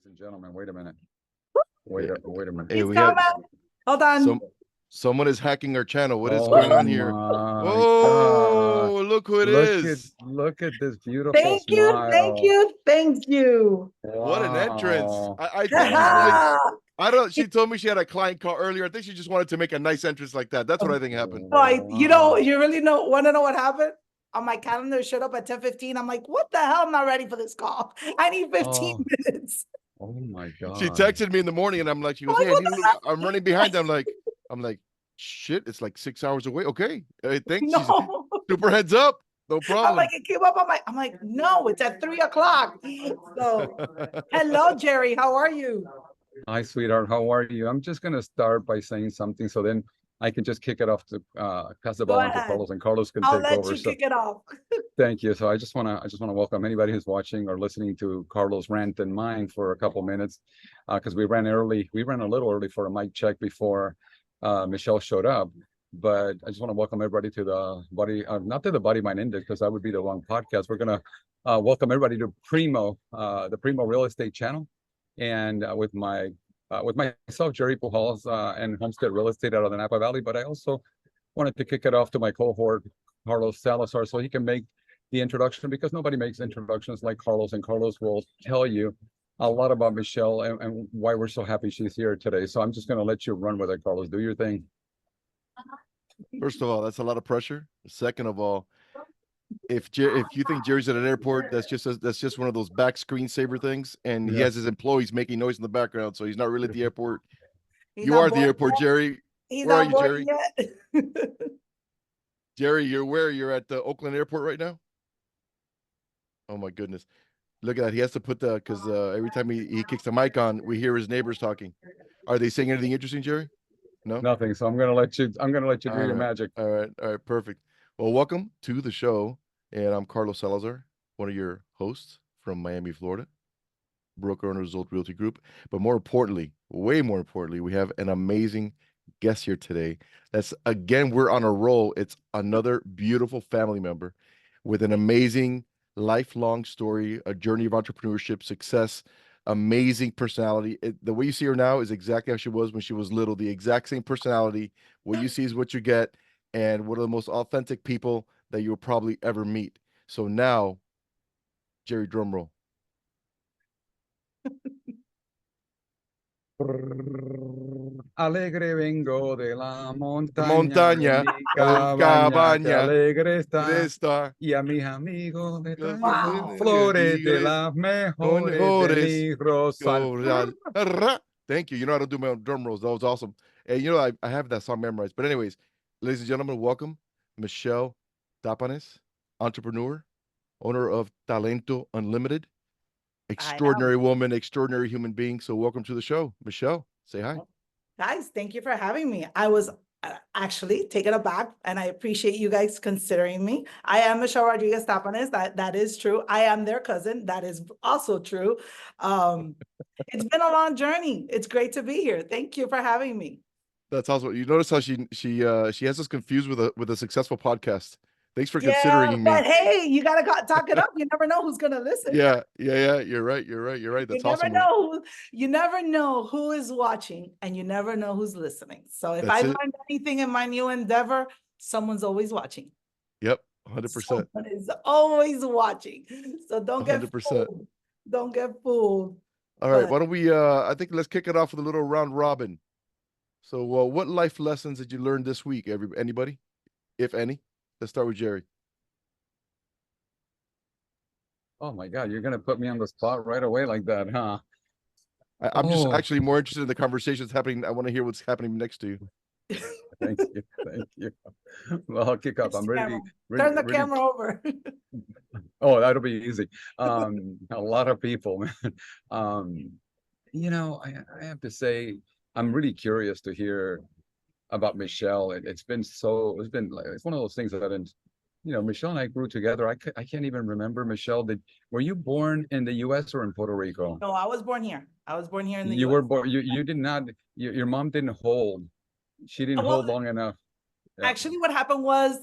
and gentlemen, wait a minute. Wait a minute. Hey, He's coming. Hold on. Someone is hacking our channel. What is Oh going on here? my Oh, look who it is. Look at this beautiful Thank you. smile. Thank you. Thank you. What an entrance. Wow. I think she's like, I don't, she told me she had a client call earlier. I think she just wanted to make a nice entrance like that. That's what I think happened. You really want to know what happened? On my calendar, it showed up at 10:15. I'm like, what the hell? I'm not ready for this call. I need 15 minutes. Oh my God. She texted me in the morning and I'm like, she goes, hey, I'm running behind. I'm like, shit, it's like 6 hours away. Okay. I think she's super heads up. No problem. I'm like, it came up. I'm like, no, it's at 3:00. So, hello, Jerry. How are you? Hi, sweetheart. How are you? I'm just gonna start by saying something, so then I can just kick it off to pass the ball on to Carlos, and Carlos can I'll take let over. you kick it off. Thank you. So I just wanna welcome anybody who's watching or listening to Carlos rant and mine for a couple minutes, because we ran early. We ran a little early for a mic check before Michelle showed up. But I just want to welcome everybody to the Body, not to the Body Mind Index, because that would be the wrong podcast. We're gonna welcome everybody to Primo, the Primo Real Estate Channel, and with myself, Jerry Pujols, and Homestead Real Estate out of the Napa Valley. But I also wanted to kick it off to my cohort, Carlos Salazar, so he can make the introduction, because nobody makes introductions like Carlos, and Carlos will tell you a lot about Michelle and why we're so happy she's here today. So I'm just going to let you run with it, Carlos. Do your thing. First of all, that's a lot of pressure. Second of all, if you think Jerry's at an airport, that's just one of those back screensaver things, and he has his employees making noise in the background, so he's not really at the airport. You are at the airport, Jerry. Where are you, Jerry? Jerry, you're where? You're at the Oakland airport right now? Oh my goodness. Look at that. He has to put because every time he kicks the mic on, we hear his neighbors talking. Are they saying anything interesting, Jerry? No? Nothing. So I'm gonna let you do your magic. All right, perfect. Well, welcome to the show. And I'm Carlos Salazar, one of your hosts from Miami, Florida, broker owner Zolt Realty Group. But more importantly, way more importantly, we have an amazing guest here today. We're on a roll. It's another beautiful family member with an amazing lifelong story, a journey of entrepreneurship, success, amazing personality. The way you see her now is exactly how she was when she was little. The exact same personality. What you see is what you get, and one of the most authentic people that you'll probably ever meet. So now, Jerry, drum roll. Alegre vengo de la montaña, mi cabaña, que alegre está, y a mis amigos de flores de las mejores de mi rosal. Thank you. You know how to do my own drum rolls. That was awesome. And you know, I have that song memorized. But anyways, ladies and gentlemen, welcome Michelle Tapanes, entrepreneur, owner of Talento Unlimited, extraordinary woman, extraordinary human being. So welcome to the show, Michelle. Say hi. Guys, thank you for having me. I was actually taken aback, and I appreciate you guys considering me. I am Michelle Rodriguez Tapanes. That is true. I am their cousin. That is also true. It's been a long journey. It's great to be here. Thank you for having me. That's awesome. You notice how she has us confused with a successful podcast. Thanks for considering me. But hey, you gotta talk it up. You never know who's gonna listen. Yeah. You're right. That's awesome. You never know who is watching, and you never know who's listening. So if I learned anything in my new endeavor, someone's always watching. Yep, 100%. Someone is always watching. So don't get 100%. Fooled. Don't get fooled. All right, why don't we? I think let's kick it off with a little round robin. So, what life lessons did you learn this week? Anybody, if any? Let's start with Jerry. Oh my God, you're gonna put me on the spot right away like that, huh? I'm just actually more interested in the conversations happening. I want to hear what's happening next to you. Thank you. Well, I'll kick off. I'm ready. Turn the camera over. Oh, that'll be easy. A lot of people, man. You know, I have to say, I'm really curious to hear about Michelle. It's one of those things that I didn't, Michelle and I grew together. I can't even remember, Michelle, were you born in the US or in Puerto Rico? No, I was born here. I was born here in the US. You were born, you did not, your mom didn't hold. She didn't hold long enough. Yeah. Actually, what happened was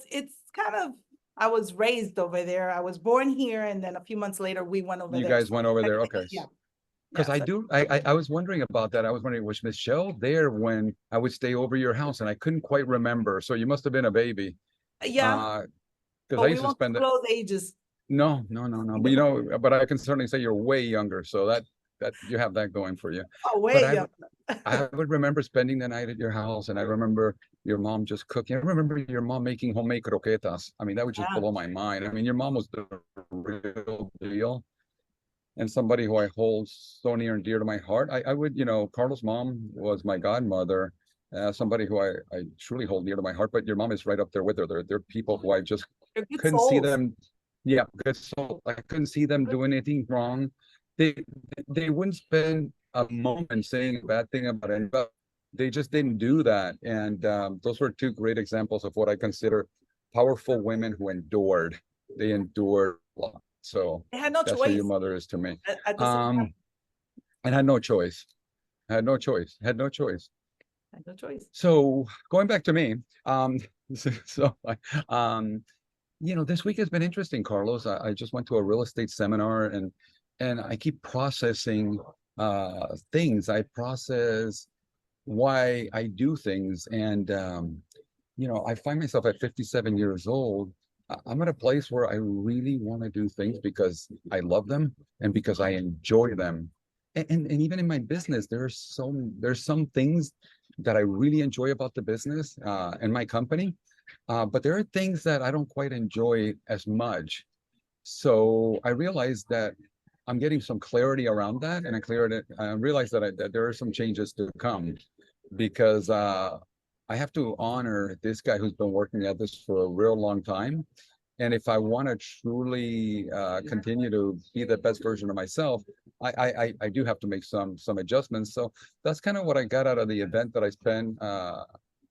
I was raised over there. I was born here, and then a few months later, we went over there. You guys went over there, okay. Because Yes, I was wondering about that. I was wondering, was Michelle there when I would stay over your house? And I couldn't quite remember. So you must have been a baby. yeah, Because but I we used to won't spend it. disclose ages. No. But you know, but I can certainly say you're way younger. So that you have that going for you. Oh, But way, yeah. I would remember spending the night at your house, and I remember your mom just cooking. I remember your mom making homemade croquetas. I mean, that would just Yeah. blow my mind. I mean, your mom was the real deal, and somebody who I hold so near and dear to my heart. I would, you know, Carlos' mom was my godmother, somebody who I truly hold near to my heart. But your mom is right up there with her. They're people who I just They're good couldn't see souls. them. Yeah, good soul. I couldn't see them doing anything wrong. They they wouldn't spend a moment saying a bad thing about anybody. They just didn't do that. And those were two great examples of what I consider powerful women who endured. They endured a lot. So They had no that's who your choice mother is to me. at the same time. And had no choice. Had no choice. Had no choice. Had no choice. So going back to me, so you know, this week has been interesting, Carlos. I just went to a real estate seminar, and I keep processing things. I process why I do things. And you know, I find myself at 57 years old. I'm at a place where I really want to do things because I love them and because I enjoy them. And even in my business, there's some things that I really enjoy about the business and my company. But there are things that I don't quite enjoy as much. So I realized that I'm getting some clarity around that, and I realized that there are some changes to come because I have to honor this guy who's been working at this for a real long time. And if I want to truly continue to be the best version of myself, I do have to make some adjustments. So that's kind of what I got out of the event that I spent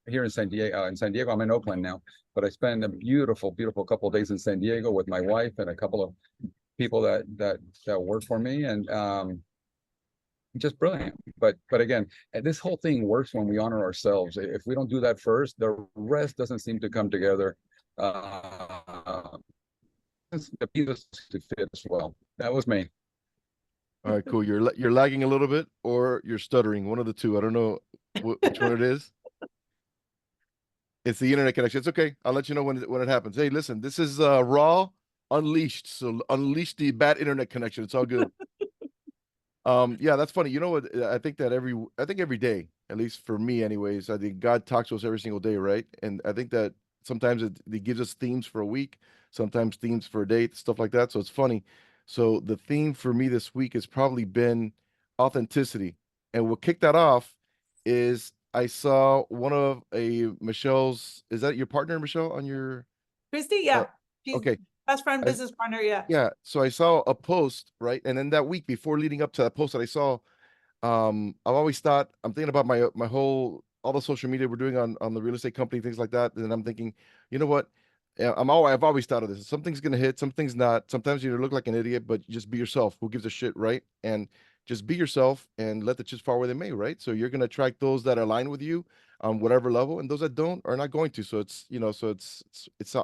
here in San Diego. In San Diego, I'm in Oakland now, but I spent a beautiful, beautiful couple of days in San Diego with my wife and a couple of people that work for me, and just brilliant. But again, this whole thing works when we honor ourselves. If we don't do that first, the rest doesn't seem to come together. The pieces to fit as well. That was me. All right, cool. You're lagging a little bit, or you're stuttering. One of the two. I don't know which one it is. It's the internet connection. It's okay. I'll let you know when it happens. Hey, listen, this is Raw Unleashed. So unleash the bad internet connection. It's all good. Yeah, that's funny. You know what? I think every day, at least for me anyways, I think God talks to us every single day, right? And I think that sometimes it gives us themes for a week, sometimes themes for a day, stuff like that. So it's funny. So the theme for me this week has probably been authenticity. And what kicked that off is I saw one of Michelle's, is that your partner, Michelle, on your Christy, uh, yeah. She's okay. best friend, I, business partner, yeah. yeah, so I saw a post, right? And then that week before leading up to that post that I saw, I've always thought I'm thinking about my whole all the social media we're doing on the real estate company, things like that. And I'm thinking, you know what? I've always thought of this. Something's gonna hit, something's not. Sometimes you look like an idiot, but just be yourself. Who gives a shit, right? And just be yourself and let the chips fall where they may, right? So you're gonna attract those that align with you on whatever level, and those that don't are not going to. So it's so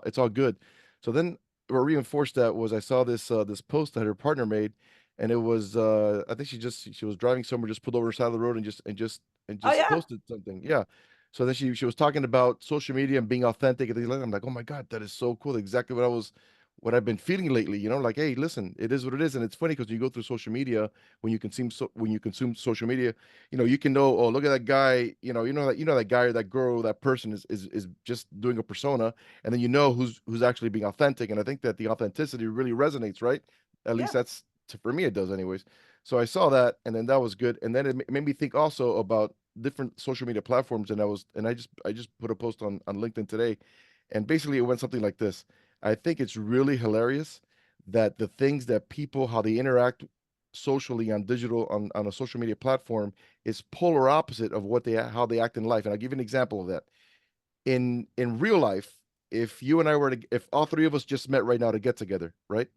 it's all good. So then what reinforced that was I saw this post that her partner made, and it was I think she was driving somewhere, just pulled over the side of the road and Oh, yeah. posted something. Yeah. So then she was talking about social media and being authentic and things like that. I'm like, oh my God, that is so cool. Exactly what I've been feeling lately, like, hey, listen, it is what it is. And it's funny because you go through social media, when you consume social media, you can know, oh, look at that guy, that guy or that girl or that person is just doing a persona, and then who's actually being authentic. And I think that the authenticity really resonates, right? At least Yeah. for me, it does anyways. So I saw that, and then that was good. And then it made me think also about different social media platforms. And I just put a post on LinkedIn today, and basically it went something like this. I think it's really hilarious that the things that people, how they interact socially on digital, on a social media platform, is polar opposite of how they act in life. And I'll give you an example of that. In real life, if you and I if all three of us just met right now to get together, right?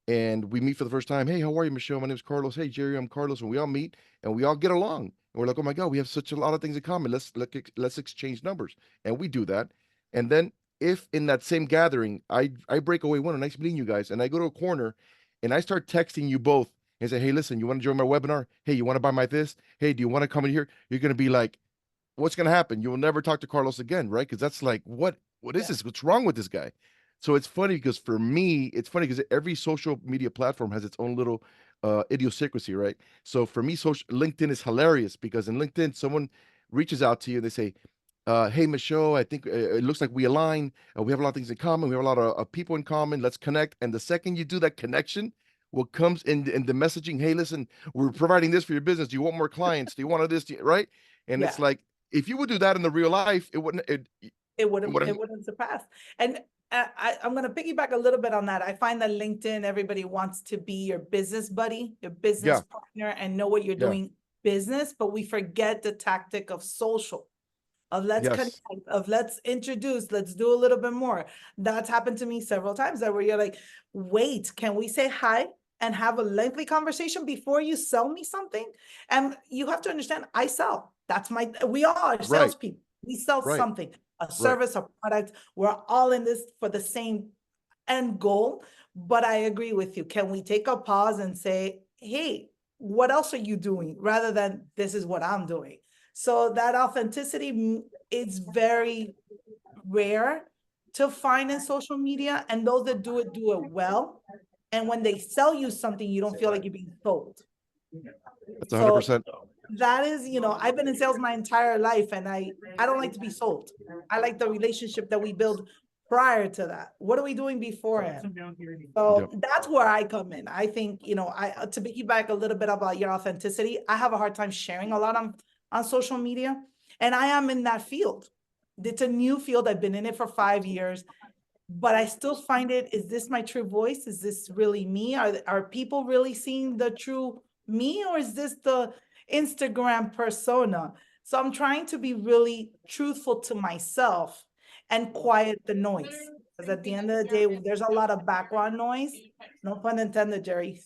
And we meet for the first time. Hey, how are you, Michelle? My name is Carlos. Hey, Jerry, I'm Carlos. And we all meet and we all get along. And we're like, oh my God, we have such a lot of things in common. Let's exchange numbers. And we do that. And then if in that same gathering, I break away, nice meeting you guys, and I go to a corner and I start texting you both, and say, hey, listen, you want to join my webinar? Hey, you want to buy my this? Hey, do you want to come in here? You're going to be like, what's going to happen? You will never talk to Carlos again, right? Because that's like, what is this? What's wrong with this guy? So it's funny because for me, it's funny because every social media platform has its own little idiosyncrasy, right? So for me, LinkedIn is hilarious because in LinkedIn, someone reaches out to you and they say, hey, Michelle, I think it looks like we align. We have a lot of things in common. We have a lot of people in common. Let's connect. And the second you do that connection, what comes in the messaging, hey, listen, we're providing this for your business. Do you want more clients? Do you want this? Right? And it's like, if you would do that in the real life, it wouldn't surpass. And I'm going to piggyback a little bit on that. I find that LinkedIn, everybody wants to be your business buddy, your business partner, and know what you're doing business, but we forget the tactic of social. Of let's connect, of let's introduce, let's do a little bit more. That's happened to me several times that where you're like, wait, can we say hi and have a lengthy conversation before you sell me something? And you have to understand, I sell. We all are salespeople. We sell something, a service, a product. We're all in this for the same end goal. But I agree with you. Can we take a pause and say, hey, what else are you doing? Rather than this is what I'm doing. So that authenticity is very rare to find in social media. And those that do it well. And when they sell you something, you don't feel like you're being sold. That's 100%. So that is, I've been in sales my entire life and I don't like to be sold. I like the relationship that we build prior to that. What are we doing beforehand? So that's where I come in. I think, to piggyback a little bit about your authenticity, I have a hard time sharing a lot on social media. And I am in that field. It's a new field. I've been in it for 5 years, but I still find is this my true voice? Is this really me? Are people really seeing the true me, or is this the Instagram persona? So I'm trying to be really truthful to myself and quiet the noise. Because at the end of the day, there's a lot of background noise. No pun intended, Jerry.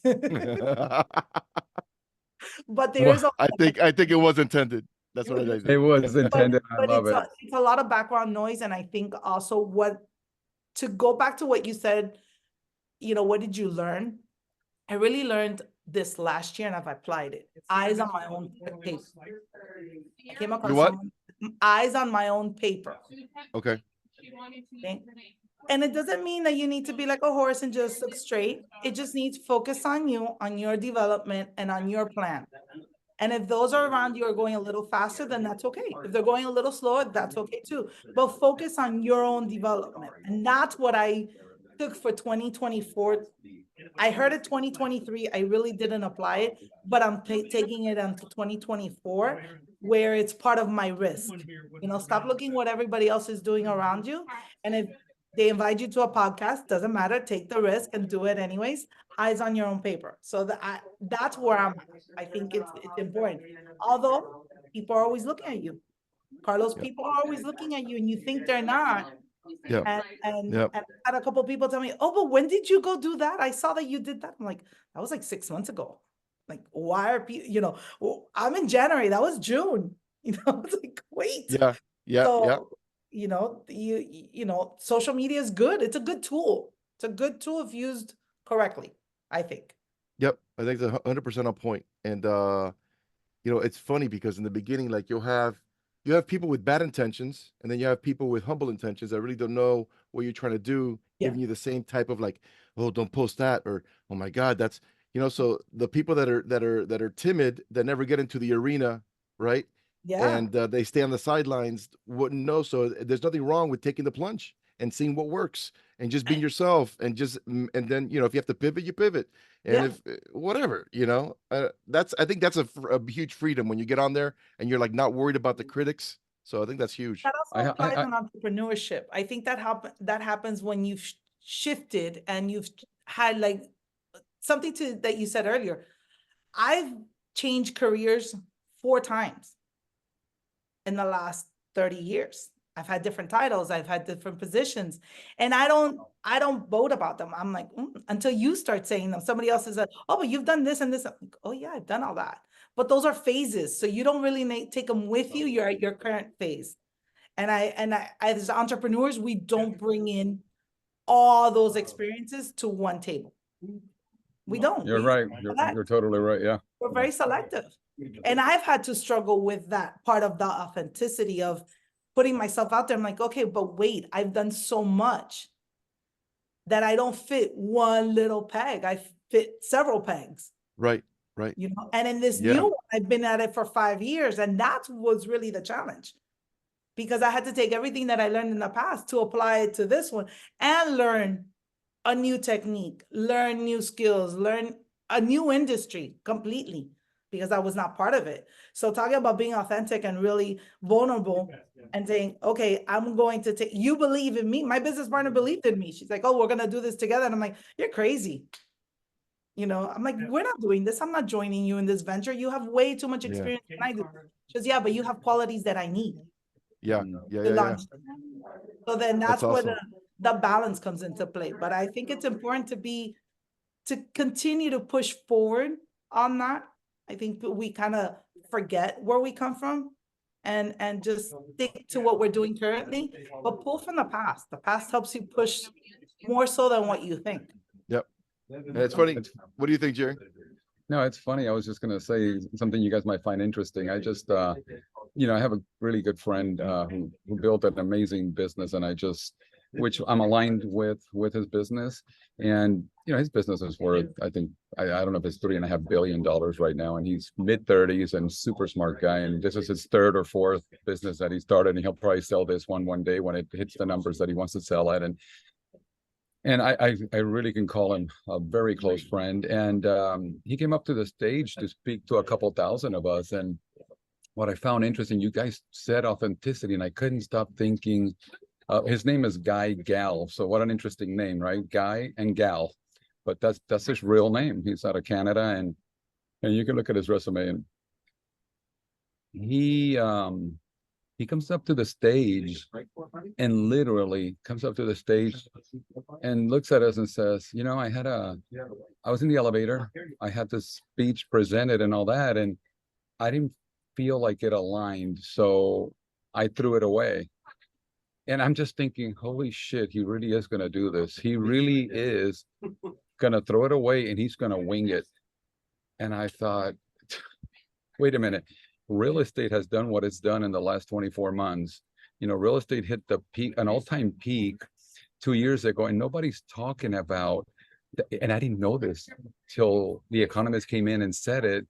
But there is I think it was intended. That's what I think. It was intended. I love it. It's a lot of background noise. And I think also to go back to what you said, what did you learn? I really learned this last year and I've applied it. Eyes on my own paper. I came across eyes on my own paper. Okay. And it doesn't mean that you need to be like a horse and just look straight. It just needs focus on you, on your development and on your plan. And if those are around you are going a little faster, then that's okay. If they're going a little slower, that's okay too. But focus on your own development. And that's what I took for 2024. I heard it 2023. I really didn't apply it, but I'm taking it until 2024, where it's part of my risk. Stop looking what everybody else is doing around you. And if they invite you to a podcast, doesn't matter, take the risk and do it anyways. Eyes on your own paper. So that's where I think it's important. Although people are always looking at you. Carlos, people are always looking at you and you think they're not. And I had a couple of people tell me, oh, but when did you go do that? I saw that you did that. I'm like, that was like 6 months ago. Like, why are people, I'm in January, that was June. It's like, wait. Social media is good. It's a good tool. It's a good tool if used correctly, I think. Yep. I think it's 100% on point. And, it's funny because in the beginning, like you have people with bad intentions, and then you have people with humble intentions that really don't know what you're trying to do, giving you the same type of like, oh, don't post that, or oh my God, that's so the people that are timid, that never get into the arena, right? Yeah. And they stay on the sidelines, wouldn't know. So there's nothing wrong with taking the plunge and seeing what works and just being yourself and then if you have to pivot, you pivot. And if whatever, I think that's a huge freedom when you get on there and you're like not worried about the critics. So I think that's huge. That also applies in entrepreneurship. I think that happens when you've shifted and you've had like something that you said earlier. I've changed careers 4 times in the last 30 years. I've had different titles. I've had different positions, and I don't boast about them. I'm like, until you start saying them. Somebody else is like, oh, but you've done this and this. I'm like, oh yeah, I've done all that. But those are phases. So you don't really take them with you. You're at your current phase. And I as entrepreneurs, we don't bring in all those experiences to one table. We don't. You're We right. select. You're totally right. Yeah. We're very selective. And I've had to struggle with that part of the authenticity of putting myself out there. I'm like, okay, but wait, I've done so much that I don't fit one little peg. I fit several pegs, Right. you know? And in this Yeah. new one, I've been at it for 5 years, and that was really the challenge. Because I had to take everything that I learned in the past to apply it to this one and learn a new technique, learn new skills, learn a new industry completely, because I was not part of it. So talking about being authentic and really vulnerable and saying, okay, I'm going to take, you believe in me. My business partner believed in me. She's like, oh, we're going to do this together. And I'm like, you're crazy. You know, I'm like, we're not doing this. I'm not joining you in this venture. You have way too much Yeah. experience than I do. She goes, yeah, but you have qualities that I need Yeah. to launch. So then that's where awesome. the balance comes into play. But I think it's important to continue to push forward on that. I think we kind of forget where we come from and just stick to what we're doing currently, but pull from the past. The past helps you push more so than what you think. Yep. And it's funny. What do you think, Jerry? No, it's funny. I was just going to say something you guys might find interesting. I just, you know, I have a really good friend who built an amazing business, and which I'm aligned with his business. And, you know, his business is worth, I think, I don't know if it's $3.5 billion right now. And he's mid-30s and super smart guy. And this is his third or fourth business that he started. And he'll probably sell this one day when it hits the numbers that he wants to sell at. And I really can call him a very close friend. And he came up to the stage to speak to a couple thousand of us. And what I found interesting, you guys said authenticity, and I couldn't stop thinking, his name is Guy Gal. So what an interesting name, right? Guy and Gal. But that's his real name. He's out of Canada, and you can look at his resume, and he comes up to the stage and literally comes up to the stage and looks at us and says, you know, I was in the elevator. I had this speech presented and all that, and I didn't feel like it aligned. So I threw it away. And I'm just thinking, holy shit, he really is going to do this. He really is going to throw it away, and he's going to wing it. And I thought, wait a minute. Real estate has done what it's done in the last 24 months. You know, real estate hit the peak, an all-time peak 2 years ago, and nobody's talking about, and I didn't know this till the economist came in and said it.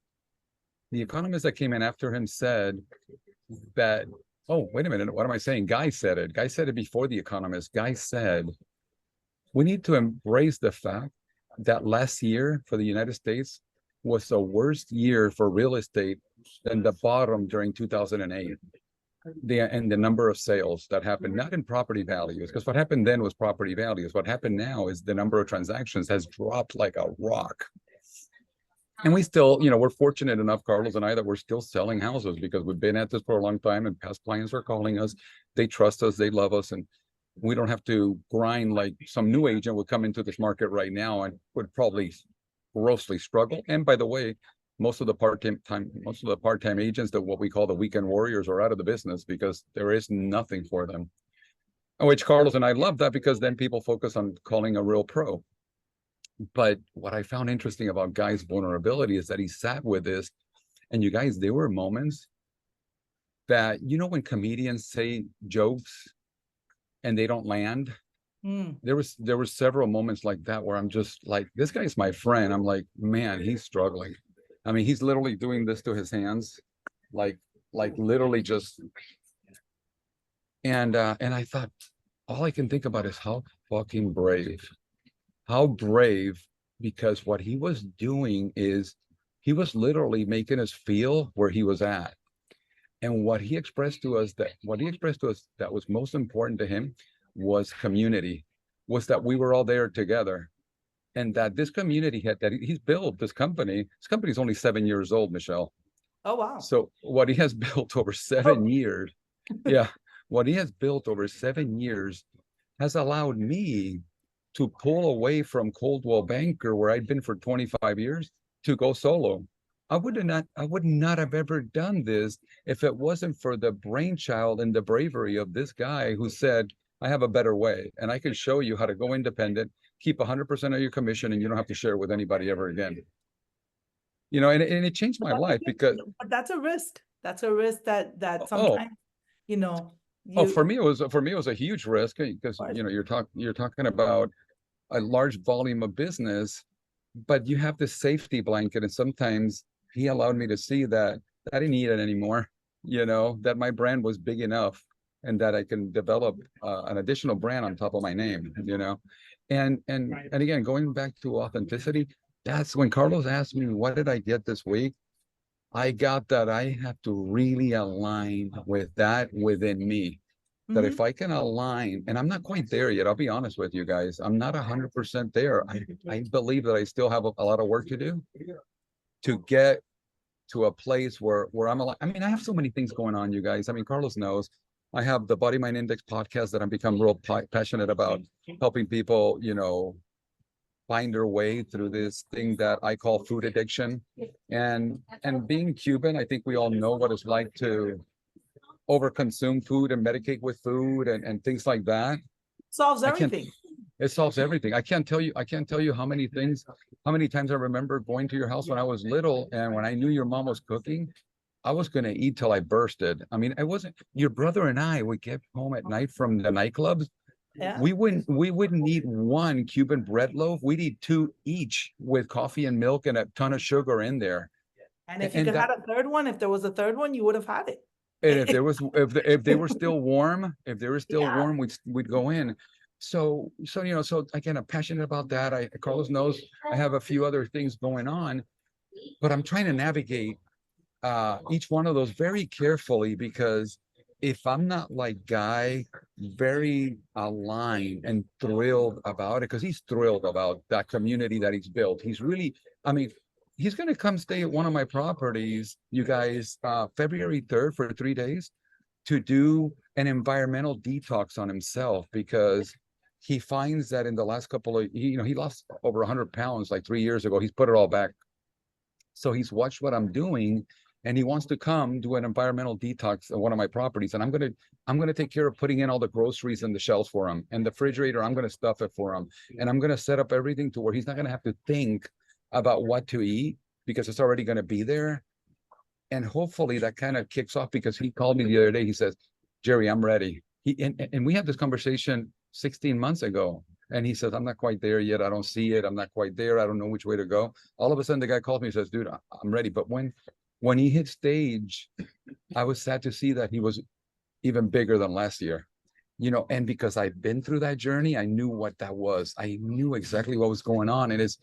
The economist that came in after him said that, oh, wait a minute, what am I saying? Guy said it. Guy said it before the economist. Guy said, we need to embrace the fact that last year for the United States was the worst year for real estate than the bottom during 2008. And the number of sales that happened, not in property values, because what happened then was property values. What happened now is the number of transactions has dropped like a rock. And we still, you know, we're fortunate enough, Carlos and I, that we're still selling houses because we've been at this for a long time, and past clients are calling us. They trust us, they love us, and we don't have to grind like some new agent would come into this market right now and would probably grossly struggle. And by the way, most of the part-time agents, that what we call the weekend warriors, are out of the business because there is nothing for them. Which Carlos and I love that, because then people focus on calling a real pro. But what I found interesting about Guy's vulnerability is that he sat with this, and you guys, there were moments that, you know, when comedians say jokes and they don't land, there were several moments like that where I'm just like, this guy's my friend. I'm like, man, he's struggling. I mean, he's literally doing this to his hands, like literally just. And I thought, all I can think about is how fucking brave. How brave, because what he was doing is he was literally making us feel where he was at. And what he expressed to us that was most important to him was community, was that we were all there together. And that this community that he's built, this company is only 7 years old, Michelle. Oh, wow. So what he has built over 7 years, what he has built over 7 years has allowed me to pull away from Coldwell Banker, where I'd been for 25 years, to go solo. I would not have ever done this if it wasn't for the brainchild and the bravery of this guy who said, I have a better way, and I can show you how to go independent, keep 100% of your commission and you don't have to share it with anybody ever again. You know, and it changed my But life because, but that's a risk. That's a risk that oh, sometimes, you know, oh, you, for me, it was a huge risk because, you know, you're talking about a large volume of business, but you have this safety blanket. And sometimes he allowed me to see that I didn't need it anymore, you know, that my brand was big enough and that I can develop an additional brand on top of my name, you know. And again, going back to authenticity, that's when Carlos asked me, what did I get this week? I got that I have to really align with that within me. That Mhm. if I can align, and I'm not quite there yet, I'll be honest with you guys, I'm not 100% there. I believe that I still have a lot of work to do to get to a place where I'm alive. I mean, I have so many things going on, you guys. I mean, Carlos knows. I have the Body Mind Index podcast that I've become real passionate about, helping people, you know, find their way through this thing that I call food addiction. And being Cuban, I think we all know what it's like to overconsume food and medicate with food and things like that. Solves I can't, everything. it solves everything. I can't tell you how many things, how many times I remember going to your house when I was little, and when I knew your mom was cooking, I was going to eat till I bursted. I mean, I wasn't, your brother and I would get home at night from the nightclubs. Yeah. We wouldn't eat one Cuban bread loaf. We'd eat two each with coffee and milk and a ton of sugar in there. And if you And could that, have a third one, if there was a third one, you would have had it. and if there was, if they were still warm, if they were still Yeah. warm, we'd go in. So you know, so again, I'm passionate about that. Carlos knows I have a few other things going on, but I'm trying to navigate each one of those very carefully, because if I'm not like Guy, very aligned and thrilled about it, because he's thrilled about that community that he's built. He's really, I mean, he's going to come stay at one of my properties, you guys, February 3rd for 3 days to do an environmental detox on himself, because he finds that in the last couple of, you know, he lost over 100 pounds like 3 years ago. He's put it all back. So he's watched what I'm doing, and he wants to come do an environmental detox at one of my properties. And I'm gonna take care of putting in all the groceries and the shelves for him, and the refrigerator, I'm gonna stuff it for him. And I'm gonna set up everything to where he's not gonna have to think about what to eat, because it's already gonna be there. And hopefully that kind of kicks off, because he called me the other day. He says, Jerry, I'm ready. And we had this conversation 16 months ago. And he says, I'm not quite there yet. I don't see it. I'm not quite there. I don't know which way to go. All of a sudden, the guy calls me and says, dude, I'm ready. But when he hit stage, I was sad to see that he was even bigger than last year. You know, and because I've been through that journey, I knew what that was. I knew exactly what was going on. And it's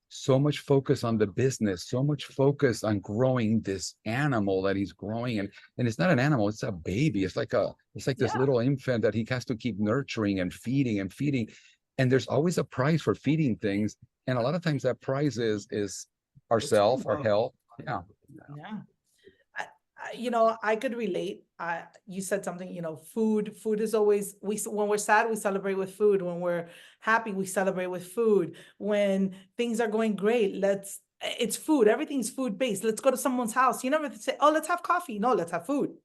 so much focus on the business, so much focus on growing this animal that he's growing. And it's not an animal, it's a baby. It's like this little infant that he has to keep nurturing and feeding and feeding. And there's always a price for feeding things. And a lot of times that price is ourself, our health. Yeah. Yeah. You know, I could relate. You said something, you know, food is always, when we're sad, we celebrate with food. When we're happy, we celebrate with food. When things are going great, it's food. Everything's food based. Let's go to someone's house. You never say, oh, let's have coffee. No, let's have food.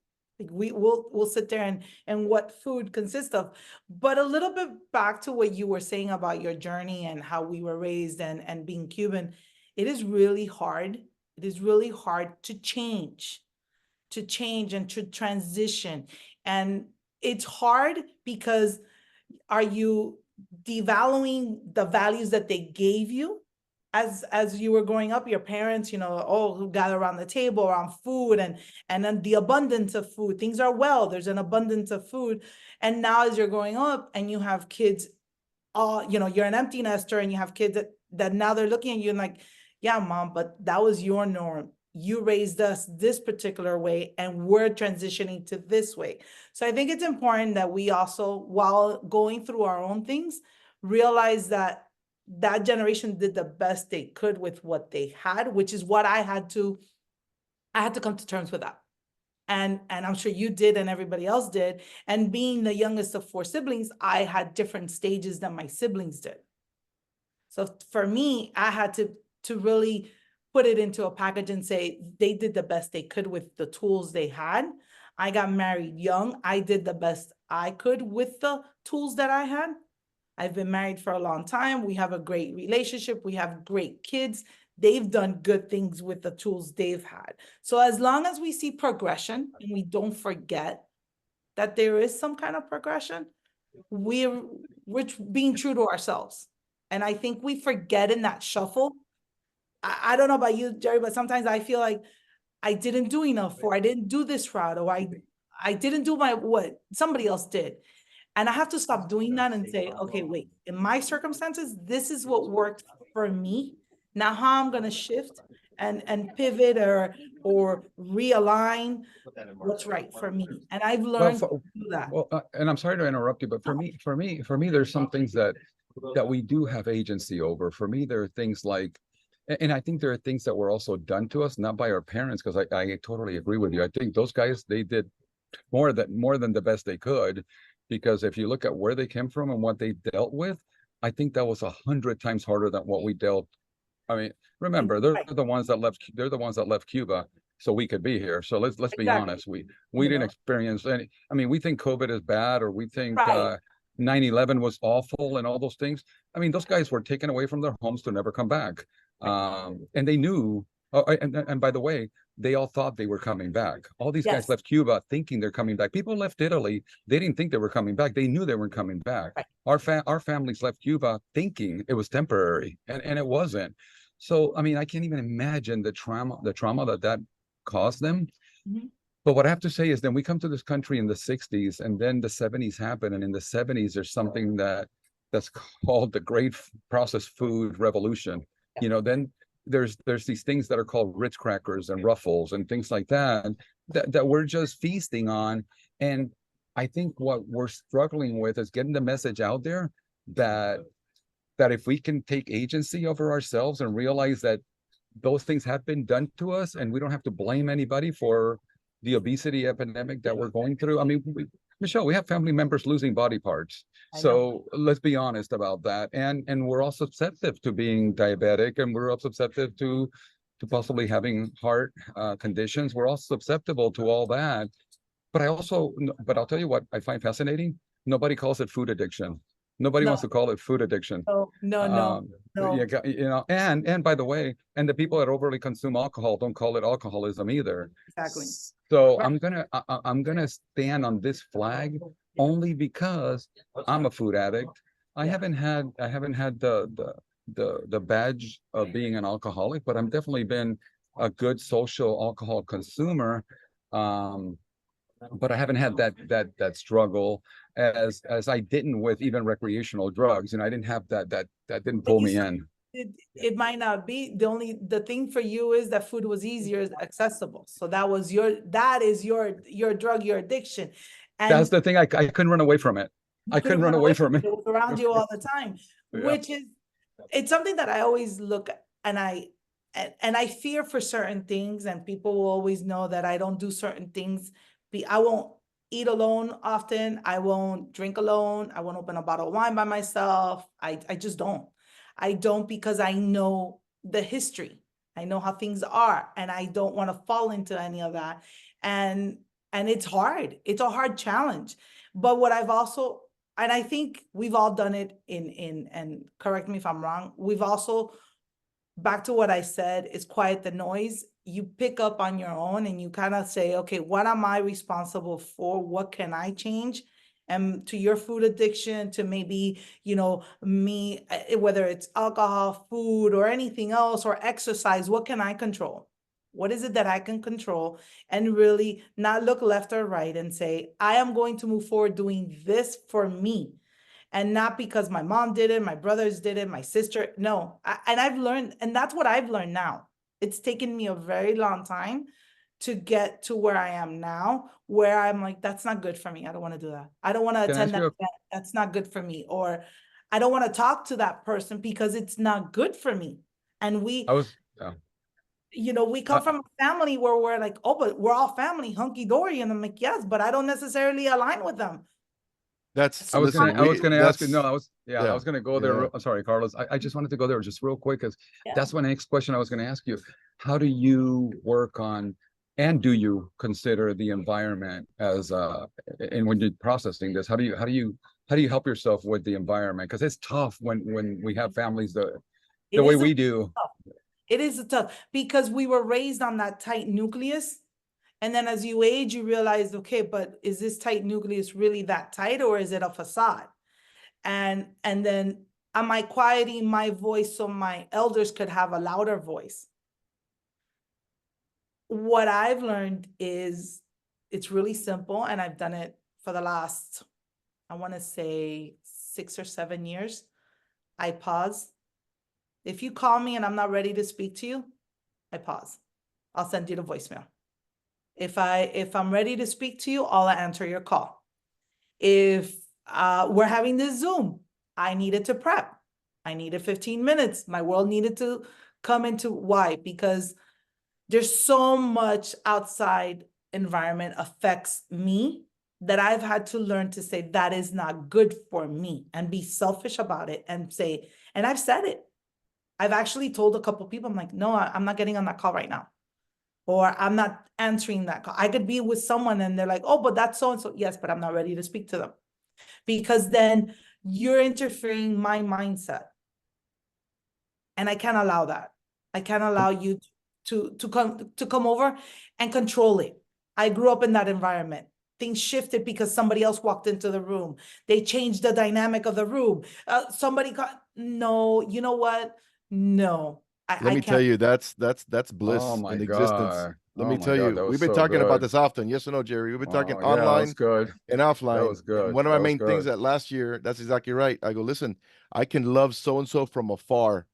Like we'll sit there and what food consists of. But a little bit back to what you were saying about your journey and how we were raised and being Cuban, it is really hard. It is really hard to change and to transition. And it's hard because are you devaluing the values that they gave you as you were growing up? Your parents, you know, who gather around the table around food and then the abundance of food. Things are well, there's an abundance of food. And now as you're growing up and you have kids, you know, you're an empty nester and you have kids that now they're looking at you and like, yeah, mom, but that was your norm. You raised us this particular way and we're transitioning to this way. So I think it's important that we also, while going through our own things, realize that that generation did the best they could with what they had, which is what I had to come to terms with that. And I'm sure you did and everybody else did. And being the youngest of 4 siblings, I had different stages than my siblings did. So for me, I had to really put it into a package and say they did the best they could with the tools they had. I got married young. I did the best I could with the tools that I had. I've been married for a long time. We have a great relationship. We have great kids. They've done good things with the tools they've had. So as long as we see progression and we don't forget that there is some kind of progression, we're being true to ourselves. And I think we forget in that shuffle. I don't know about you, Jerry, but sometimes I feel like I didn't do enough, or I didn't do this route, or I didn't do what somebody else did. And I have to stop doing that and say, okay, wait, in my circumstances, this is what worked for me. Now how I'm going to shift and pivot or realign what's right for me. And I've learned to do that. Well, and I'm sorry to interrupt you, but for me, there's some things that we do have agency over. For me, there are things like, and I think there are things that were also done to us, not by our parents, because I totally agree with you. I think those guys, they did more than the best they could, because if you look at where they came from and what they dealt with, I think that was 100 times harder than what we dealt. I mean, remember, they're the ones that left Cuba so we could be here. So let's be honest. We didn't experience any. I mean, we think COVID is bad, or we think 9/11 was awful and all those things. I mean, those guys were taken away from their homes to never come back. And they knew, and by the way, they all thought they were coming back. All these guys left Cuba thinking they're coming back. People left Italy, they didn't think they were coming back. They knew they weren't coming back. Our families left Cuba thinking it was temporary, and it wasn't. So, I mean, I can't even imagine the trauma that caused them. But what I have to say is, then we come to this country in the 60s, and then the 70s happen. And in the 70s, there's something that's called the Great Processed Food Revolution. You know, then there's these things that are called Ritz crackers and Ruffles and things like that we're just feasting on. And I think what we're struggling with is getting the message out there that if we can take agency over ourselves and realize that those things have been done to us, and we don't have to blame anybody for the obesity epidemic that we're going through. I mean, Michelle, we have family members losing body parts. So let's be honest about that. And we're all susceptible to being diabetic, and we're all susceptible to possibly having heart conditions. We're all susceptible to all that. But I'll tell you what I find fascinating. Nobody calls it food addiction. Nobody wants to call it food addiction. No. You know, and by the way, and the people that overly consume alcohol don't call it alcoholism either. Exactly. So I'm gonna stand on this flag only because I'm a food addict. I haven't had the badge of being an alcoholic, but I've definitely been a good social alcohol consumer. But I haven't had that struggle as I didn't with even recreational drugs, and I didn't have that didn't pull me in. It might not be the thing for you is that food was easier, accessible. So that is your drug, your addiction. And that's the thing. I couldn't run away from it. I couldn't run away from it. It was around you all the time, which is, it's something that I always look at, and I fear for certain things, and people will always know that I don't do certain things. I won't eat alone often. I won't drink alone. I won't open a bottle of wine by myself. I just don't. I don't, because I know the history. I know how things are, and I don't want to fall into any of that. And it's hard. It's a hard challenge. But what I've also, and I think we've all done it and correct me if I'm wrong, we've also, back to what I said, is quiet the noise. You pick up on your own and you kind of say, okay, what am I responsible for? What can I change? And to your food addiction, to maybe, you know, me, whether it's alcohol, food, or anything else, or exercise, what can I control? What is it that I can control? And really not look left or right and say, I am going to move forward doing this for me. And not because my mom did it, my brothers did it, my sister. No, and I've learned, and that's what I've learned now. It's taken me a very long time to get to where I am now, where I'm like, that's not good for me. I don't want to do that. I don't want to attend that event. That's not good for me. Or I don't want to talk to that person because it's not good for me. And you know, we come from a family where we're like, oh, but we're all family, hunky dory. And I'm like, yes, but I don't necessarily align with them. I was going to ask you. No, I was going to go there. I'm sorry, Carlos. I just wanted to go there just real quick, because that's my next question I was going to ask you. How do you work on, and do you consider the environment as and when you're processing this, how do you how do you help yourself with the environment? Because it's tough when we have families the It way is we do. It is tough because we were raised on that tight nucleus. And then as you age, you realize, okay, but is this tight nucleus really that tight, or is it a facade? And then am I quieting my voice so my elders could have a louder voice? What I've learned is it's really simple, and I've done it for the last, I want to say 6 or 7 years. I pause. If you call me and I'm not ready to speak to you, I pause. I'll send you the voicemail. If I'm ready to speak to you, I'll answer your call. If we're having this Zoom, I needed to prep. I needed 15 minutes. My world needed to come into why? Because there's so much outside environment affects me that I've had to learn to say that is not good for me and be selfish about it and say, and I've said it. I've actually told a couple people, I'm like, no, I'm not getting on that call right now. Or I'm not answering that call. I could be with someone and they're like, oh, but that's so-and-so. Yes, but I'm not ready to speak to them. Because then you're interfering my mindset. And I can't allow that. I can't allow you to come over and control it. I grew up in that environment. Things shifted because somebody else walked into the room. They changed the dynamic of the room. No, you know what? No. Let me tell you, that's bliss Oh my in existence. God. Let Oh me my tell God, you, that was we've been so talking about good. this often. Yes or no, Jerry? We've been talking Oh, yeah, that online was good. and offline. That was good. One of my That was main things good. that last year, that's exactly right. I go, listen, I can love so-and-so from afar.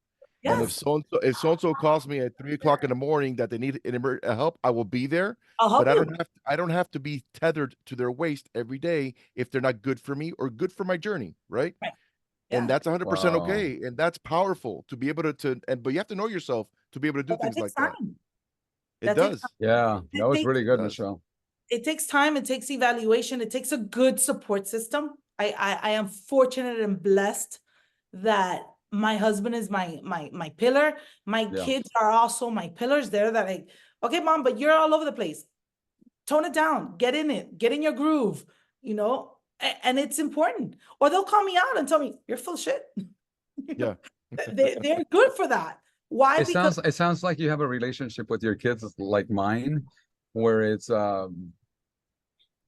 And if Yes, so-and-so calls me at 3 o'clock in the morning that they need help, I will be there. I'll help But you. I don't have to be tethered to their waist every day if they're not good for me or good for my journey, right? Right. And Yeah, that's 100% Wow. okay. And that's powerful to be able but you have to know yourself to be able to do but that things takes like that. time. It That takes does. time. Yeah, It that was takes really good, does. Michelle. it takes time, it takes evaluation, it takes a good support system. I am fortunate and blessed that my husband is my pillar. My Yeah. kids are also my pillars. They're that like, okay, mom, but you're all over the place. Tone it down, get in it, get in your groove, and it's important. Or they'll call me out and tell me, you're full of shit. Yeah. They're good for that. Why? Because It sounds like you have a relationship with your kids like mine, where it's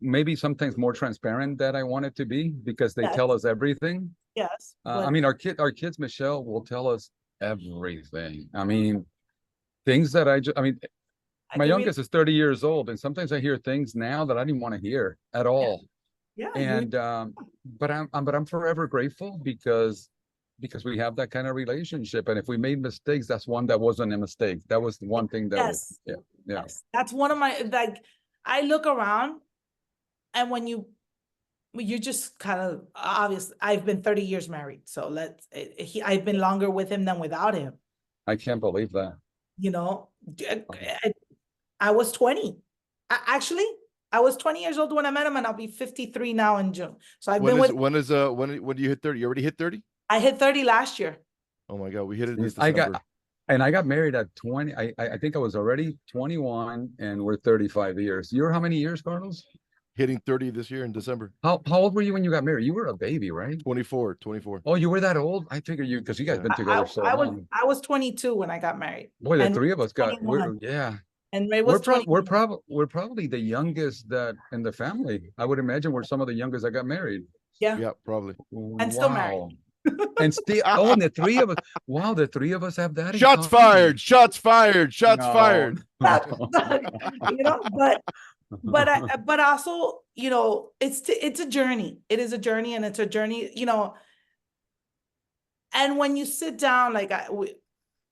maybe sometimes more transparent than I want it to be because they yes, tell us everything. yes, I but mean, our kids, Michelle, will tell us everything. I mean, things that I mean, I my can read. youngest is 30 years old, and sometimes I hear things now that I didn't want to hear at all. Yeah, And but I'm forever grateful because we have that kind of relationship. And if we made mistakes, that's one that wasn't a mistake. That was the one thing that was, yes, yeah, yeah. yes. That's one of my like. I look around, and when you just kind of obvious. I've been 30 years married, so I've been longer with him than without him. I can't believe that. You know, I was 20. Actually, I was 20 years old when I met him, and I'll be 53 now in June. So I've been with. When do you hit 30? You already hit 30? I hit 30 last year. Oh my God, we hit it this I December. got married at 20. I think I was already 21, and we're 35 years. You're how many years, Carlos? Hitting 30 this year in December. How old were you when you got married? You were a baby, right? 24. Oh, you were that old? I figured you because you guys been together so long. I was 22 when I got married. Boy, the And three of us got 21. yeah. And Ray was 21. We're probably the youngest that in the family. I would imagine we're some of the youngest that got married. Yeah. Yeah, probably. And still married. And still, oh, and the three of us. Wow, the three of us have that. Shots fired! Shots fired! Shots fired! You know, but also, you know, it's a journey. It is a journey, and it's a journey, you know. And when you sit down, like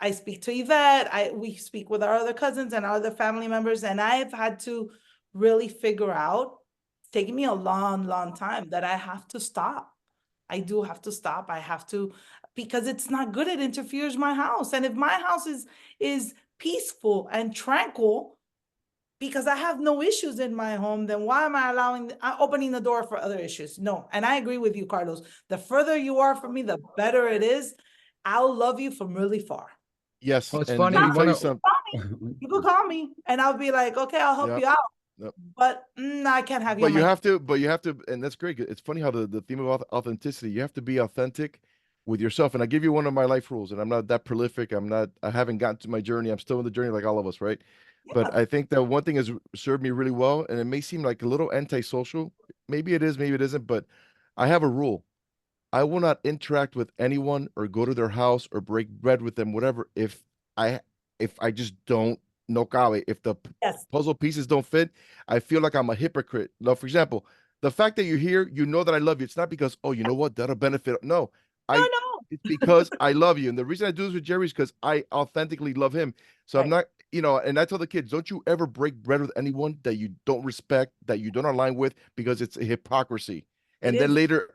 I speak to Yvette, we speak with our other cousins and our other family members, and I've had to really figure out, it's taken me a long, long time, that I have to stop. I do have to stop. I have to, because it's not good. It interferes my house. And if my house is peaceful and tranquil, because I have no issues in my home, then why am I opening the door for other issues? No. And I agree with you, Carlos. The further you are from me, the better it is. I'll love you from really far. Yes. Well, it's and funny. let me tell you You something. You can call me and I'll be like, okay, I'll help Yeah. you out. No. but I can't have you. But on you my have to, and that's great. It's funny how the theme of authenticity, you have to be authentic with yourself. And I give you one of my life rules, and I'm not that prolific. I haven't gotten to my journey. I'm still in the journey like all of us, right? Yeah, But I think that one thing has served me really well, and it may seem like a little antisocial. Maybe it is, maybe it isn't, but I have a rule. I will not interact with anyone or go to their house or break bread with them, whatever, I if I just don't no cabe, if the yes. puzzle pieces don't fit, I feel like I'm a hypocrite. Now, for example, the fact that you're here, you know that I love you. It's not because, oh, you know what, that'll benefit. No, No, I no. it's because I love you. And the reason I do this with Jerry is because I authentically love him. So I'm Right. not, and I tell the kids, don't you ever break bread with anyone that you don't respect, that you don't align with, because it's a hypocrisy. It And then later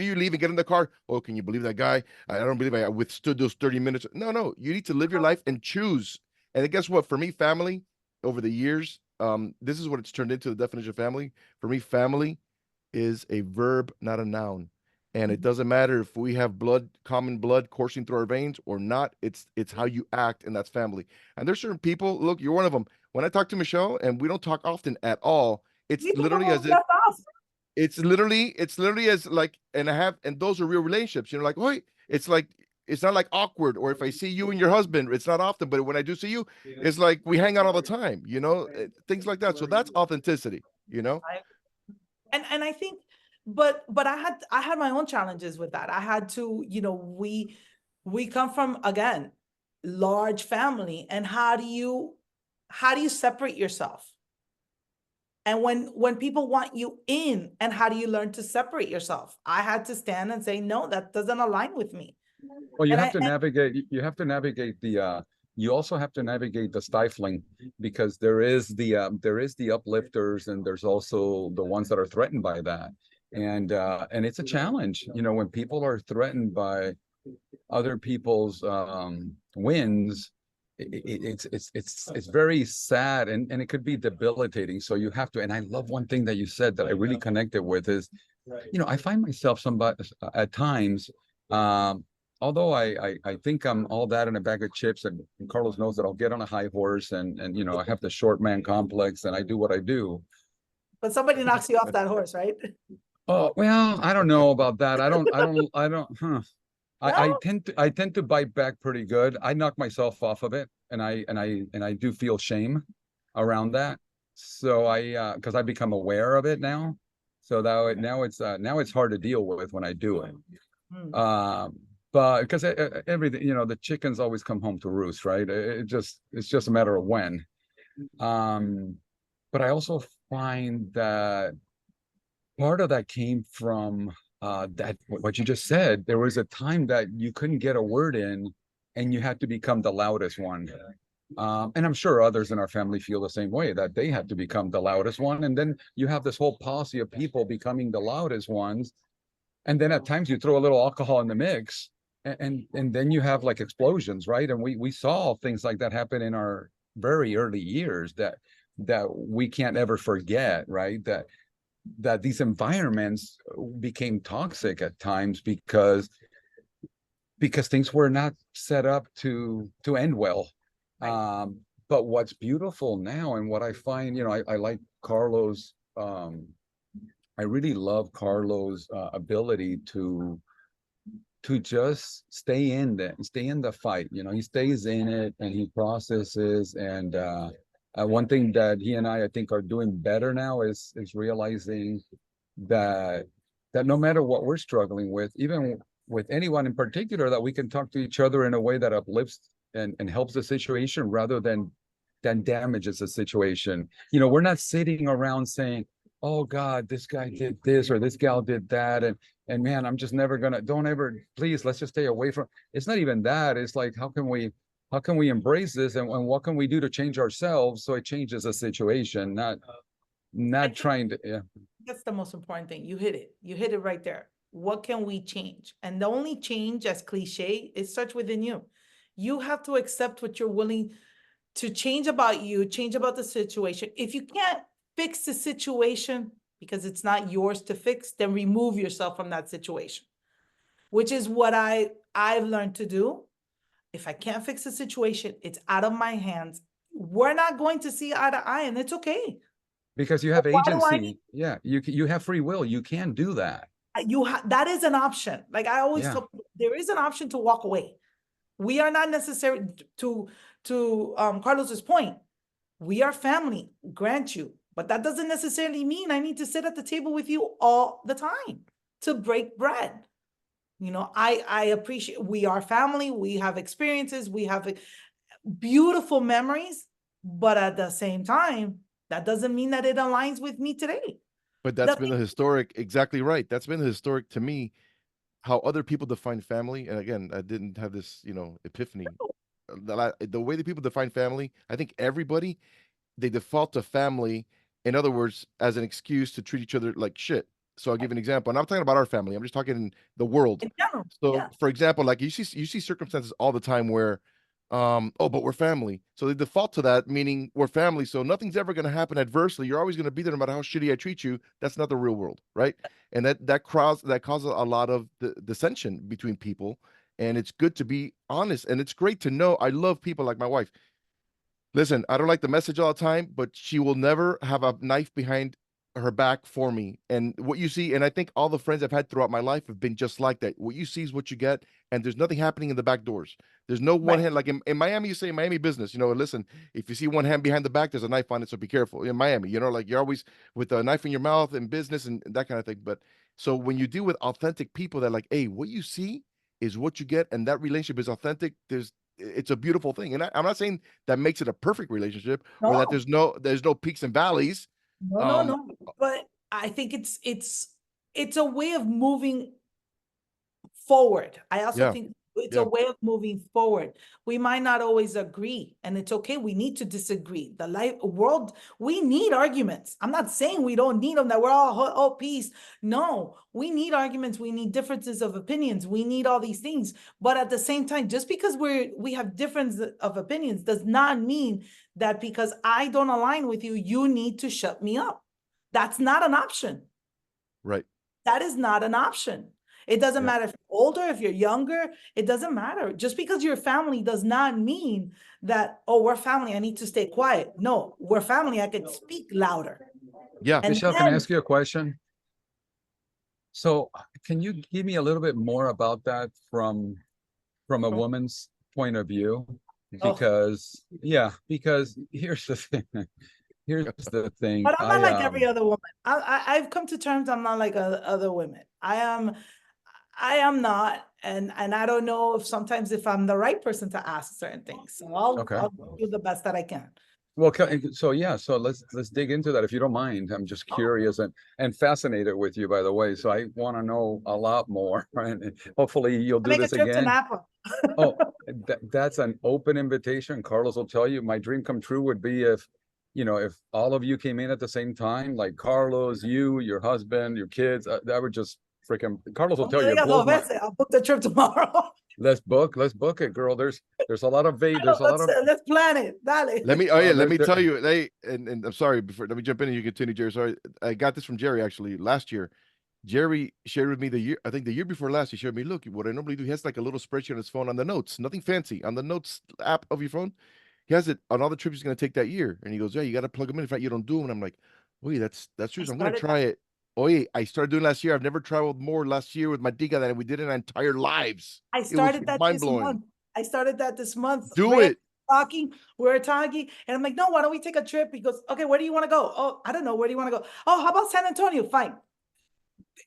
you leave and get in the car. Oh, can you believe that guy? I don't believe I withstood those 30 minutes. No, you need to live your life and choose. And guess what? For me, family, over the years, this is what it's turned into, the definition of family. For me, family is a verb, not a noun. And it doesn't matter if we have common blood coursing through our veins or not. It's how you act, and that's family. And there's certain people, look, you're one of them. When I talk to Michelle, and we don't talk often at all, it's We can literally all as if step off. it's literally as like, and those are real relationships, like, wait, it's not like awkward, or if I see you and your husband, it's not often, but when I do see you, it's like we hang out all the time, things like that. So that's authenticity, And I think, but I had my own challenges with that. I had to, we come from, again, large family, and how do you separate yourself? And when people want you in, and how do you learn to separate yourself? I had to stand and say, no, that doesn't align with me. Well, you And have to navigate, you also have to navigate the stifling, because there is the uplifters, and there's also the ones that are threatened by that. And it's a challenge, when people are threatened by other people's wins. It's very sad, and it could be debilitating. So you have to, and I love one thing that you said that I really connected with is, I find myself somebody at times, although I think I'm all that in a bag of chips, and Carlos knows that I'll get on a high horse, and I have the short man complex, and I do what I do. But somebody knocks you off that horse, right? Oh, well, I don't know about that. I don't, huh. I No? tend to bite back pretty good. I knock myself off of it, and I do feel shame around that. So because I become aware of it now. So now it's hard to deal with when I do it. But because everything, the chickens always come home to roost, right? It's just a matter of when. But I also find that part of that came from that what you just said. There was a time that you couldn't get a word in, and you had to become the loudest one. And I'm sure others in our family feel the same way, that they have to become the loudest one. And then you have this whole posse of people becoming the loudest ones. And then at times you throw a little alcohol in the mix, and then you have like explosions, right? And we saw things like that happen in our very early years that we can't ever forget, right? That these environments became toxic at times because things were not set up to end well. But what's beautiful now, and what I find, I like Carlos. I really love Carlos' ability to just stay in the fight. He stays in it, and he processes. And one thing that he and I think are doing better now is realizing that no matter what we're struggling with, even with anyone in particular, that we can talk to each other in a way that uplifts and helps the situation, rather than damages the situation. We're not sitting around saying, oh God, this guy did this, or this gal did that, and man, I'm just never gonna, don't ever, please, let's just stay away from. It's not even that. It's like, how can we embrace this, and what can we do to change ourselves so it changes the situation, not trying to, yeah. That's the most important thing. You hit it right there. What can we change? And the only change, as cliche, it starts within you. You have to accept what you're willing to change about you, change about the situation. If you can't fix the situation because it's not yours to fix, then remove yourself from that situation, which is what I've learned to do. If I can't fix the situation, it's out of my hands. We're not going to see eye to eye, and it's okay. Because you have Why do I agency. Yeah, you have free will. You can do that. that is an option. Like I always Yeah. tell people, there is an option to walk away. We are not necessary to Carlos's point. We are family, grant you, but that doesn't necessarily mean I need to sit at the table with you all the time to break bread. You know, I appreciate, we are family, we have experiences, we have beautiful memories, but at the same time, that doesn't mean that it aligns with me today. But that's been the historic, exactly right. That's been the historic to me, how other people define family. And again, I didn't have this, epiphany. The way that people define family, I think everybody, they default to family, in other words, as an excuse to treat each other like shit. So I'll give you an example. And I'm talking about our family. I'm just talking in the world. In general, So yeah. for example, like you see circumstances all the time where oh, but we're family. So they default to that, meaning we're family. So nothing's ever going to happen adversely. You're always going to be there no matter how shitty I treat you. That's not the real world, right? And that causes a lot of the dissension between people. And it's good to be honest. And it's great to know. I love people like my wife. Listen, I don't like the message all the time, but she will never have a knife behind her back for me. And what you see, and I think all the friends I've had throughout my life have been just like that. What you see is what you get, and there's nothing happening in the back doors. There's no one hand, like in Miami, you say Miami business, listen, if you see one hand behind the back, there's a knife on it, so be careful. In Miami, like you're always with a knife in your mouth in business and that kind of thing. But so when you deal with authentic people that like, hey, what you see is what you get, and that relationship is authentic, it's a beautiful thing. And I'm not saying that makes it a perfect relationship or that there's no peaks and valleys. No. But I think it's a way of moving forward. I also think it's a way of moving forward. We might not always agree, and it's okay. We need to disagree. The world, we need arguments. I'm not saying we don't need them, that we're all peace. No, we need arguments. We need differences of opinions. We need all these things. But at the same time, just because we have differences of opinions does not mean that because I don't align with you, you need to shut me up. That's not an option. Right. That is not an option. It doesn't matter if you're older, if you're younger, it doesn't matter. Just because you're family does not mean that, oh, we're family, I need to stay quiet. No, we're family, I can speak louder. Yeah. And Michelle, can I ask you a question? So can you give me a little bit more about that from a woman's point of view? Because because here's the thing. Here's the thing. But I'm not like every other woman. I've come to terms I'm not like other women. I am not, and I don't know if I'm the right person to ask certain things. So I'll do the best that I can. Well, so let's dig into that if you don't mind. I'm just curious and fascinated with you, by the way. So I want to know a lot more, right? And hopefully you'll do this again. To Napa. Oh, that's an open invitation. Carlos will tell you. My dream come true would be if all of you came in at the same time, like Carlos, you, your husband, your kids. That would just freaking. Carlos will tell you. I'll book the trip tomorrow. Let's book it, girl. There's a lot of let's plan it. Dale. Let me tell you, and I'm sorry, let me jump in and you continue, Jerry. Sorry, I got this from Jerry actually last year. Jerry shared with me the year before last, he shared me, look, what I normally do, he has like a little spreadsheet on his phone on the notes, nothing fancy, on the notes app of your phone. He has it on all the trips he's going to take that year. And he goes, yeah, you got to plug them in. In fact, you don't do them. And I'm like, wait, that's true. So I'm going to try it. I started doing last year. I've never traveled more last year with my Diga than we did in our entire lives. I started that this month. Do it. We're talking, and I'm like, no, why don't we take a trip? He goes, okay, where do you want to go? Oh, I don't know. Where do you want to go? Oh, how about San Antonio? Fine.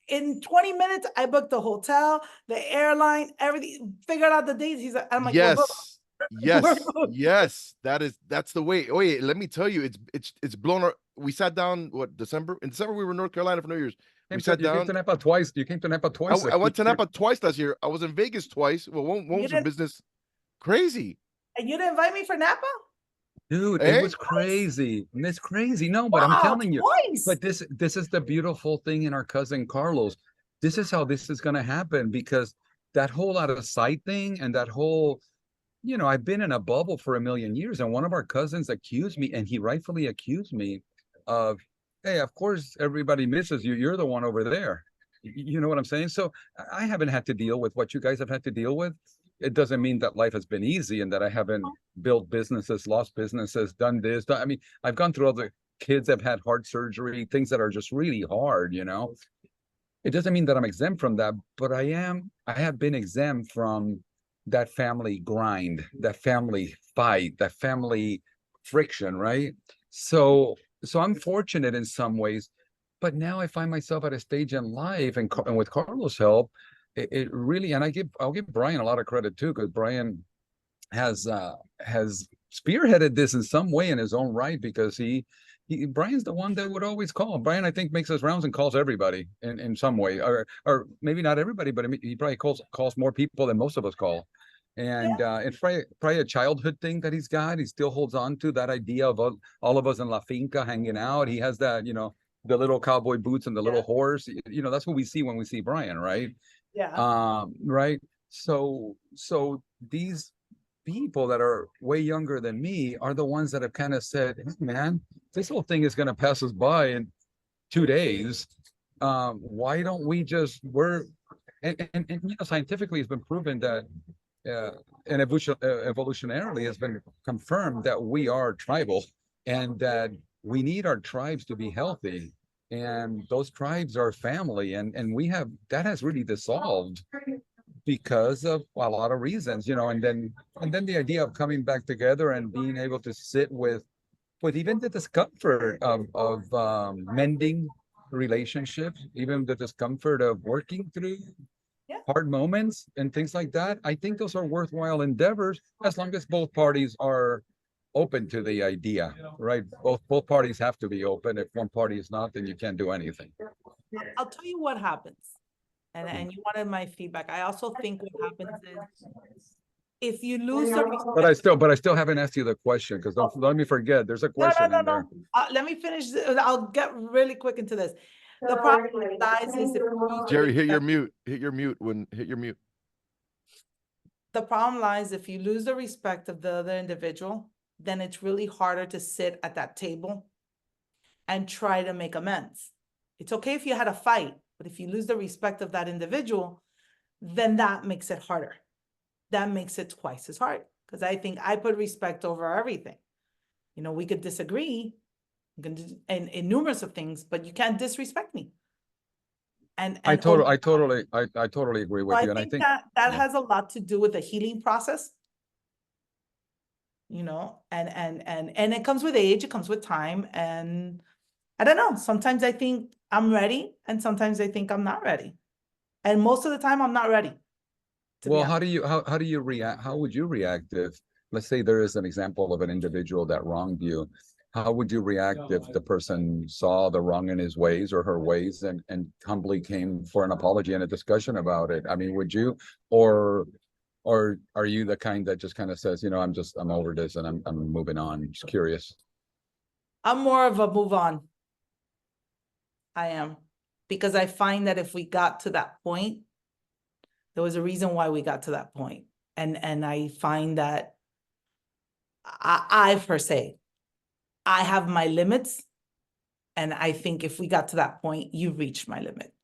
In 20 minutes, I booked the hotel, the airline, everything, figured out the dates. I'm like, yes. Well, yes, that's the way. Oh yeah, let me tell you, it's blown our. We sat down December. In December we were in North Carolina for New Year's. We sat down. You came to Napa twice. I went to Napa twice last year. I was in Vegas twice. Well, one was for business. Crazy. And you didn't invite me for Napa? Dude, it was crazy. It's crazy. No, but I'm telling you. But this is the beautiful thing in our cousin Carlos. This is how this is going to happen, because that whole out of sight thing and that whole. I've been in a bubble for a million years, and one of our cousins accused me, and he rightfully accused me of, hey, of course everybody misses you. You're the one over there. You know what I'm saying? So I haven't had to deal with what you guys have had to deal with. It doesn't mean that life has been easy and that I haven't built businesses, lost businesses, done this. I mean, I've gone through kids have had heart surgery, things that are just really hard, you know. It doesn't mean that I'm exempt from that, but I have been exempt from that family grind, that family fight, that family friction, right? So I'm fortunate in some ways, but now I find myself at a stage in life, and with Carlos' help, it really, and I'll give Brian a lot of credit too, because Brian has spearheaded this in some way in his own right, because Brian's the one that would always call. Brian, I think, makes his rounds and calls everybody in some way, or maybe not everybody, but he probably calls more people than most of us call. And it's probably a childhood thing that he's got. He still holds on to that idea of all of us in La Finca hanging out. He has that, you know, the little cowboy boots and the little horse. You know, that's what we see when we see Brian, right? Right. So these people that are way younger than me are the ones that have kind of said, hey, man, this whole thing is going to pass us by in 2 days. Why don't we just and you know, scientifically it's been proven that and evolutionarily has been confirmed that we are tribal, and that we need our tribes to be healthy, and those tribes are family, and we have that has really dissolved because of a lot of reasons, you know. And then the idea of coming back together and being able to sit with even the discomfort of mending relationships, even the discomfort of working through hard moments and things like that. I think those are worthwhile endeavors, as long as both parties are open to the idea, right? Both parties have to be open. If one party is not, then you can't do anything. I'll tell you what happens. And you wanted my feedback. I also think what happens is, if you lose the respect. But I still haven't asked you the question, because don't let me forget. There's a question in there. Let me finish. I'll get really quick into this. The problem lies is Jerry, hit your mute. Hit your mute. The problem lies if you lose the respect of the other individual, then it's really harder to sit at that table and try to make amends. It's okay if you had a fight, but if you lose the respect of that individual, then that makes it harder. That makes it twice as hard, because I think I put respect over everything. You know, we could disagree in numerous of things, but you can't disrespect me. And I totally agree with you. And I think that has a lot to do with the healing process. You know, and it comes with age, it comes with time. And I don't know, sometimes I think I'm ready, and sometimes I think I'm not ready. And most of the time I'm not ready. Well, how do you react? How would you react if, let's say, there is an example of an individual that wronged you? How would you react if the person saw the wrong in his ways or her ways, and humbly came for an apology and a discussion about it? I mean, would you, or are you the kind that just kind of says, you know, I'm over this and I'm moving on? Just curious. I'm more of a move on. I am, because I find that if we got to that point, there was a reason why we got to that point. And I find that I per se, I have my limits. And I think if we got to that point, you've reached my limit.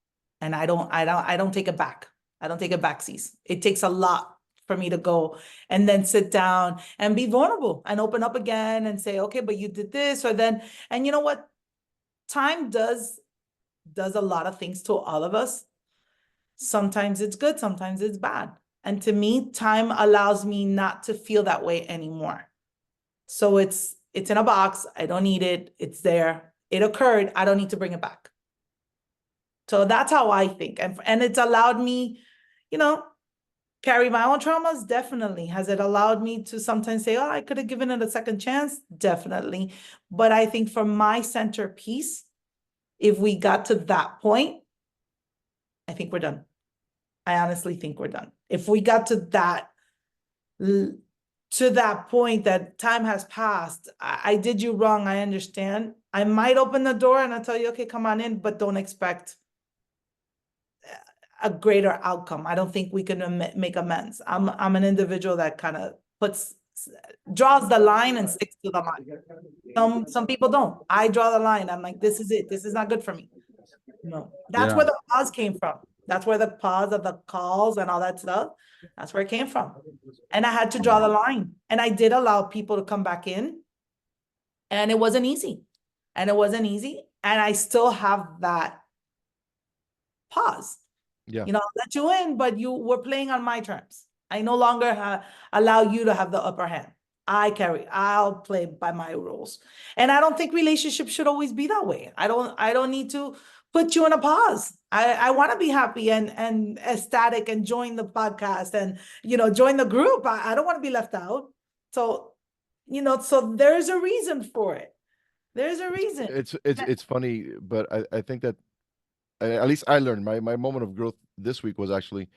And I don't take it back. I don't take it backsies. It takes a lot for me to go and then sit down and be vulnerable and open up again and say, okay, but you did this, or then, and you know what? Time does a lot of things to all of us. Sometimes it's good, sometimes it's bad. And to me, time allows me not to feel that way anymore. So it's in a box. I don't need it. It's there. It occurred. I don't need to bring it back. So that's how I think. And it's allowed me, you know, carry my own traumas. Definitely. Has it allowed me to sometimes say, oh, I could have given it a second chance? Definitely. But I think for my centerpiece, if we got to that point, I think we're done. I honestly think we're done. If we got to that point that time has passed, I did you wrong, I understand. I might open the door and I'll tell you, okay, come on in, but don't expect a greater outcome. I don't think we can make amends. I'm an individual that kind of draws the line and sticks to the line. Some people don't. I draw the line. I'm like, this is it. This is not good for me. No, that's where the pause came from. That's where the pause of the calls and all that stuff, that's where it came from. And I had to draw the line. And I did allow people to come back in. And it wasn't easy. and it wasn't easy. And I still have that pause. Yeah. You know, I'll let you in, but you were playing on my terms. I no longer allow you to have the upper hand. I'll play by my rules. And I don't think relationships should always be that way. I don't need to put you in a pause. I want to be happy and ecstatic and join the podcast and, you know, join the group. I don't want to be left out. So, you know, so there's a reason for it. There's a reason. It's funny, but I think that at least I learned my moment of growth this week was actually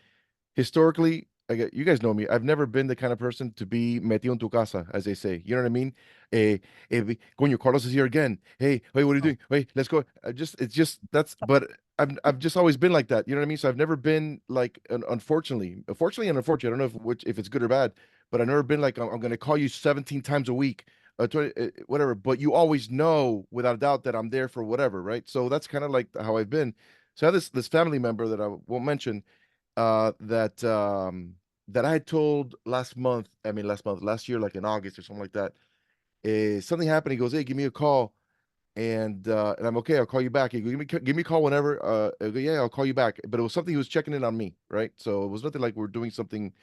historically, you guys know me. I've never been the kind of person to be metido en tu casa, as they say. You know what I mean? Coño, Carlos is here again. Hey, what are you doing? Wait, let's go. It's just but I've just always been like that. You know what I mean? So I've never been like, unfortunately, fortunately and unfortunately, I don't know if it's good or bad, but I've never been like, I'm going to call you 17 times a week, 20, whatever. But you always know without a doubt that I'm there for whatever, right? So that's kind of like how I've been. So I have this family member that I won't mention, that I had told last year, like in August or something like that. Something happened. He goes, "Hey, give me a call," and I'm okay. I'll call you back. He goes, give me a call whenever. I go, yeah, I'll call you back. But it was something he was checking in on me, right? So it was nothing like we're doing something.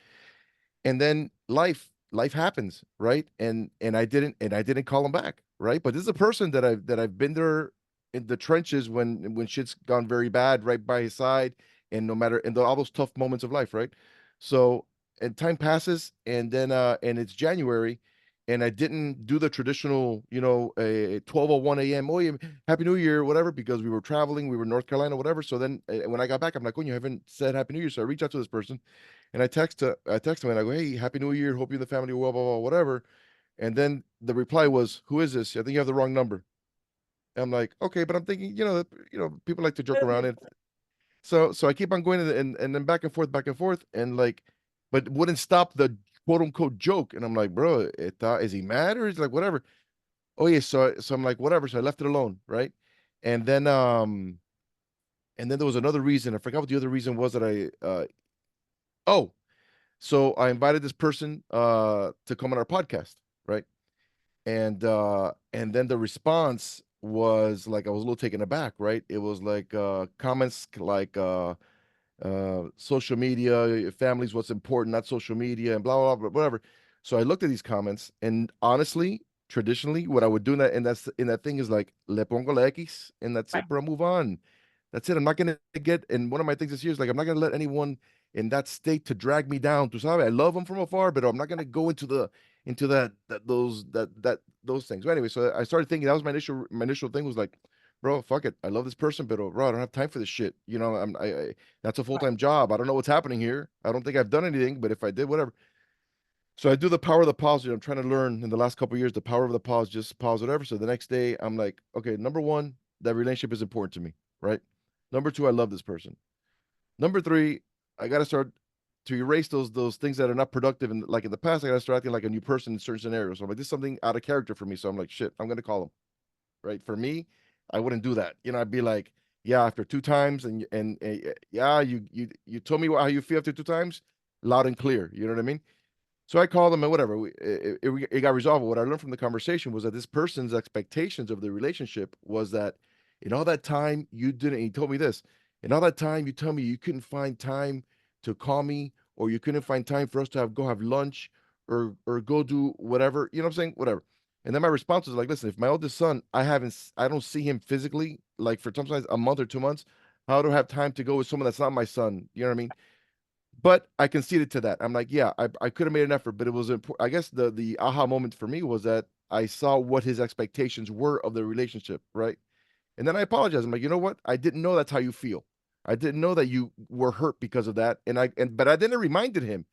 And then life happens, right? And I didn't call him back, right? But this is a person that I've been there in the trenches when shit's gone very bad, right by his side, and no matter and all those tough moments of life, right? So, and time passes, and then and it's January, and I didn't do the traditional, 12:01 a.m. Oh, yeah, Happy New Year, whatever, because we were traveling, we were in North Carolina, whatever. So then when I got back, I'm like, oh, you haven't said Happy New Year. So I reach out to this person, and I text him and I go, hey, Happy New Year. Hope you and the family are well, blah, blah, whatever. And then the reply was, who is this? I think you have the wrong number. And I'm like, okay, but I'm thinking, people like to joke around. And so I keep on going, and then back and forth. And like, but wouldn't stop the quote unquote joke. And I'm like, bro, is he mad or is he like, whatever? Oh yeah. So I'm like, whatever. So I left it alone. Right. And then there was another reason. I forgot what the other reason was that oh, so I invited this person to come on our podcast, right? And then the response was like, I was a little taken aback, right? It was like comments like social media, family's what's important, not social media, and blah blah blah, whatever. So I looked at these comments, and honestly, traditionally, what I would do in that thing is like le pongo la X, and that's Right. it, bro. Move on. That's it. I'm not gonna get. And one of my things this year is like, I'm not gonna let anyone in that state to drag me down. To sabe, I love them from afar, but I'm not gonna go into those things. So anyway, so I started thinking, that was my initial thing was like, bro, fuck it. I love this person, but bro, I don't have time for this shit. That's a Right. full-time job. I don't know what's happening here. I don't think I've done anything, but if I did, whatever. So I do the power of the pause. I'm trying to learn in the last couple of years the power of the pause, just pause, whatever. So the next day, I'm like, okay, number one, that relationship is important to me, right? Number two, I love this person. Number three, I got to start to erase those things that are not productive. And like in the past, I got to start acting like a new person in certain scenarios. So I'm like, this is something out of character for me. So I'm like, shit, I'm gonna call him, right? For me, I wouldn't do that. I'd be like, yeah, after two times, and yeah, you told me how you feel after two times, loud and clear. You know what I mean? So I called them and whatever. It got resolved. What I learned from the conversation was that this person's expectations of the relationship was that in all that time you didn't. He told me this. In all that time, you tell me you couldn't find time to call me, or you couldn't find time for us to go have lunch, or go do whatever. You know what I'm saying? Whatever. And then my response was like, listen, if my oldest son, I don't see him physically, like for sometimes a month or 2 months, how do I have time to go with someone that's not my son? You know what I mean? But I conceded to that. I'm like, yeah, I could have made an effort, but it was important. I guess the aha moment for me was that I saw what his expectations were of the relationship, right? And then I apologized. I'm like, you know what? I didn't know that's how you feel. I didn't know that you were hurt because of that. But I then reminded him,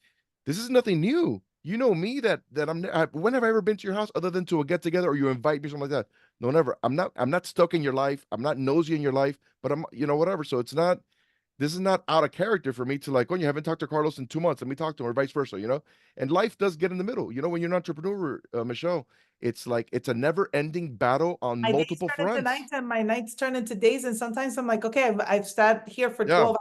this is nothing new. You know me that when have I ever been to your house other than to a get together or you invite me, something like that? No, never. I'm not stuck in your life. I'm not nosy in your life, but I'm, whatever. So this is not out of character for me to like, oh, you haven't talked to Carlos in 2 months. Let me talk to him, or vice versa. And life does get in the middle. When you're an entrepreneur, Michelle, it's like it's a never-ending battle on My days multiple turn into fronts. nights and my nights turn into days. And sometimes I'm like, okay, I've sat here for Yeah, 12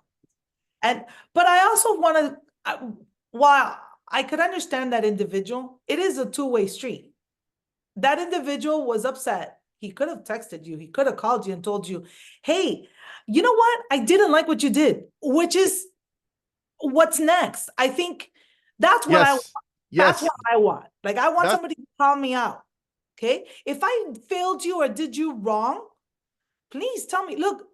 hours. But I also want to, while I could understand that individual, it is a two-way street. That individual was upset He could have texted you. He could have called you and told you, hey, you know what? I didn't like what you did, which is what's next. I think that's what I want. That's Yes. what I want. Like, I want That- somebody to call me out. Okay. If I failed you or did you wrong, please tell me. Look,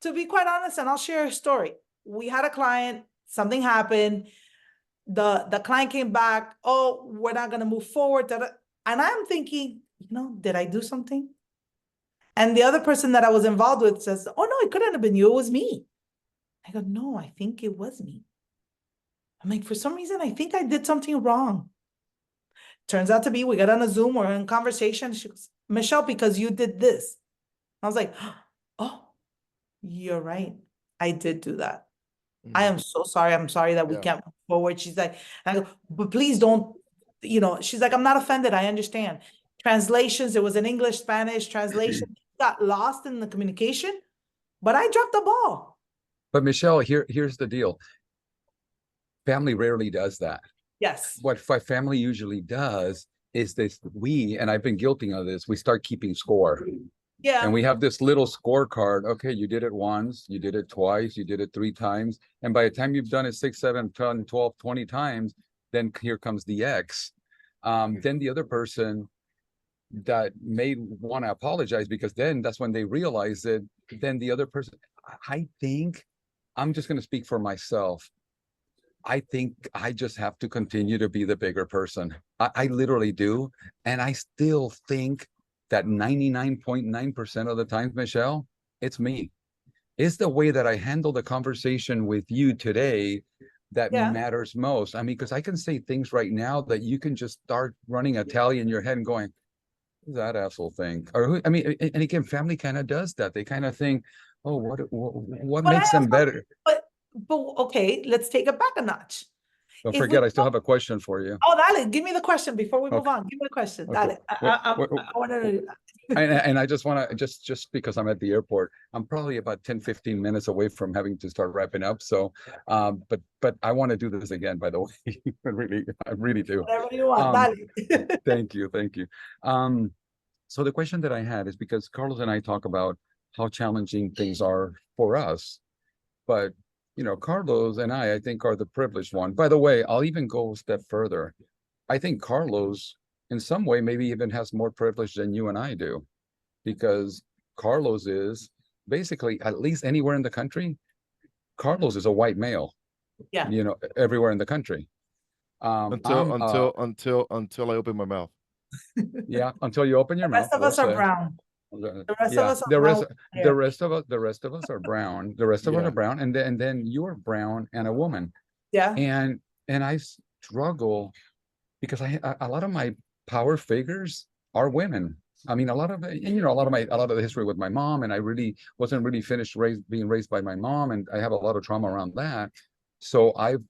to be quite honest, and I'll share a story. We had a client, something happened. The client came back, oh, we're not going to move forward. And I'm thinking, did I do something? And the other person that I was involved with says, oh, no, it couldn't have been you. It was me. I go, no, I think it was me. I'm like, for some reason, I think I did something wrong. Turns out to be, we got on a Zoom, we're in conversation. She goes, Michelle, because you did this. I was like, oh, you're right. I did do that. I am so sorry. I'm sorry that we can't move forward. She's like, I go, but please don't, she's like, I'm not offended. I understand. Translations, it was an English, Spanish translation, got lost in the communication, but I dropped the ball. But Michelle, here's the deal. Family rarely does that. Yes. What family usually does is this, and I've been guilty of this, we start keeping score. Yeah. And we have this little scorecard. Okay, you did it once, you did it twice, you did it 3 times. And by the time you've done it 6, 7, 10, 12, 20 times, then here comes the X. Then the other person that may want to apologize, because then that's when they realize it. Then the other person, I think, I'm just going to speak for myself. I think I just have to continue to be the bigger person. I literally do. And I still think that 99.9% of the time, Michelle, it's me. It's the way that I handle the conversation with you today that matters most. I mean, because I can say things right now that you can just start running a tally in your head and going, who's that asshole think? Or who, I mean, and again, family kind of does that. They kind of think, oh, what makes them better? But okay, let's take it back a notch. Don't forget, I still have a question for you. Oh, Dale, give me the question before we move on. Give me the question. Dale, I want to. And I just want to, just because I'm at the airport, I'm probably about 10, 15 minutes away from having to start wrapping up. So, but I want to do this again, by the way. I really do. Whatever you want, Dale. Thank you. So the question that I had is because Carlos and I talk about how challenging things are for us, but Carlos and I think are the privileged one. By the way, I'll even go a step further. I think Carlos, in some way, maybe even has more privilege than you and I do, because Carlos is basically, at least anywhere in the country, Carlos is a white male. Yeah. Everywhere in the country. Until I open my mouth. Yeah, until you open your mouth. The rest of us are brown. The rest of us are brown. The rest of us are brown, and then you're brown and a woman. Yeah. And I struggle because a lot of my power figures are women. I mean, a lot of the history with my mom, and I really wasn't really finished being raised by my mom, and I have a lot of trauma around that. So I've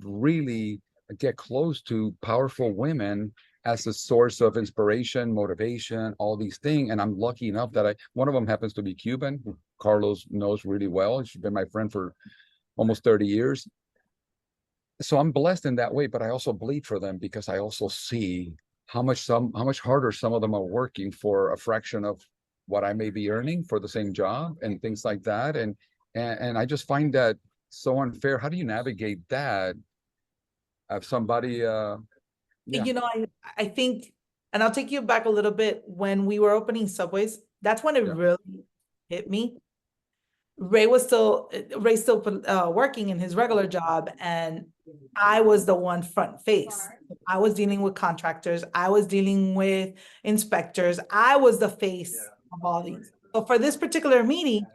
really get close to powerful women as a source of inspiration, motivation, all these things. And I'm lucky enough that one of them happens to be Cuban, who Carlos knows really well. She's been my friend for almost 30 years. So I'm blessed in that way, but I also bleed for them because I also see how much harder some of them are working for a fraction of what I may be earning for the same job and things like that. And I just find that so unfair. How do you navigate that? Of somebody, I think, and I'll take you back a little bit, when we were opening Subways, that's when it really hit me. Ray's still working in his regular job, and I was the one front face. I was dealing with contractors. I was dealing with inspectors. I was the face of all these. So for this particular meeting,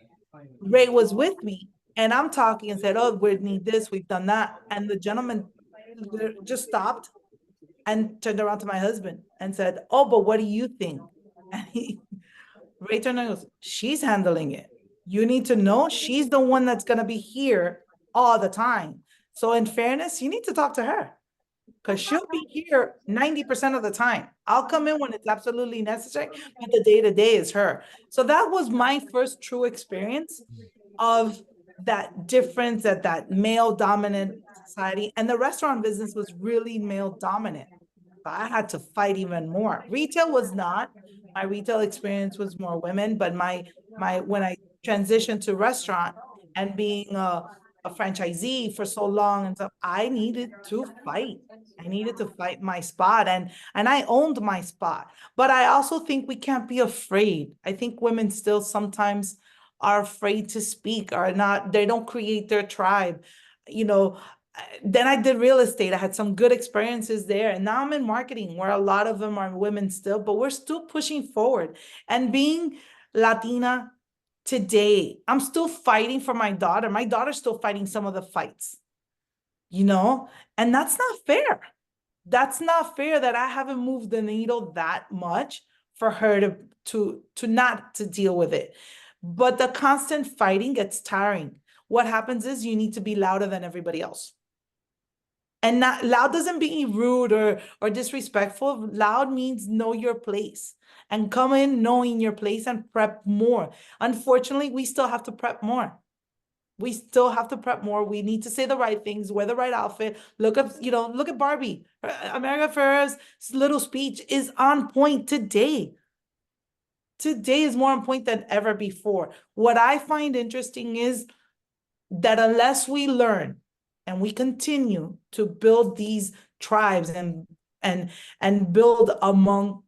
Ray was with me, and I'm talking and said, oh, we need this, we've done that. And the gentleman just stopped and turned around to my husband and said, oh, but what do you think? And Ray turned and goes, she's handling it. You need to know she's the one that's going to be here all the time. So in fairness, you need to talk to her, because she'll be here 90% of the time. I'll come in when it's absolutely necessary, but the day-to-day is her. So that was my first true experience of that difference, that male dominant society. And the restaurant business was really male dominant. I had to fight even more. Retail was not, My retail experience was more women, but when I transitioned to restaurant and being a franchisee for so long and stuff, I needed to fight. I needed to fight my spot, and I owned my spot. But I also think we can't be afraid. I think women still sometimes are afraid to speak, or not, they don't create their tribe. You know, then I did real estate. I had some good experiences there. And now I'm in marketing, where a lot of them are women still, but we're still pushing forward. And being Latina today, I'm still fighting for my daughter. My daughter's still fighting some of the fights, and that's not fair. That's not fair that I haven't moved the needle that much for her to not to deal with it. But the constant fighting gets tiring. What happens is you need to be louder than everybody else. And not loud doesn't mean rude or disrespectful. Loud means know your place and come in knowing your place and prep more. Unfortunately, we still have to prep more. We still have to prep more. We need to say the right things, wear the right outfit. Look at Barbie. America Ferrer's little speech is on point today. Today is more on point than ever before. What I find interesting is that unless we learn and we continue to build these tribes and build among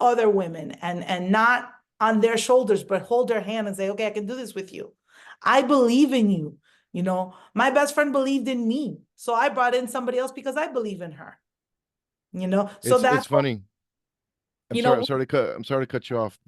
other women and not on their shoulders, but hold their hand and say, okay, I can do this with you. I believe in you. My best friend believed in me. So I brought in somebody else because I believe in her. So It's funny. I'm sorry to cut you off.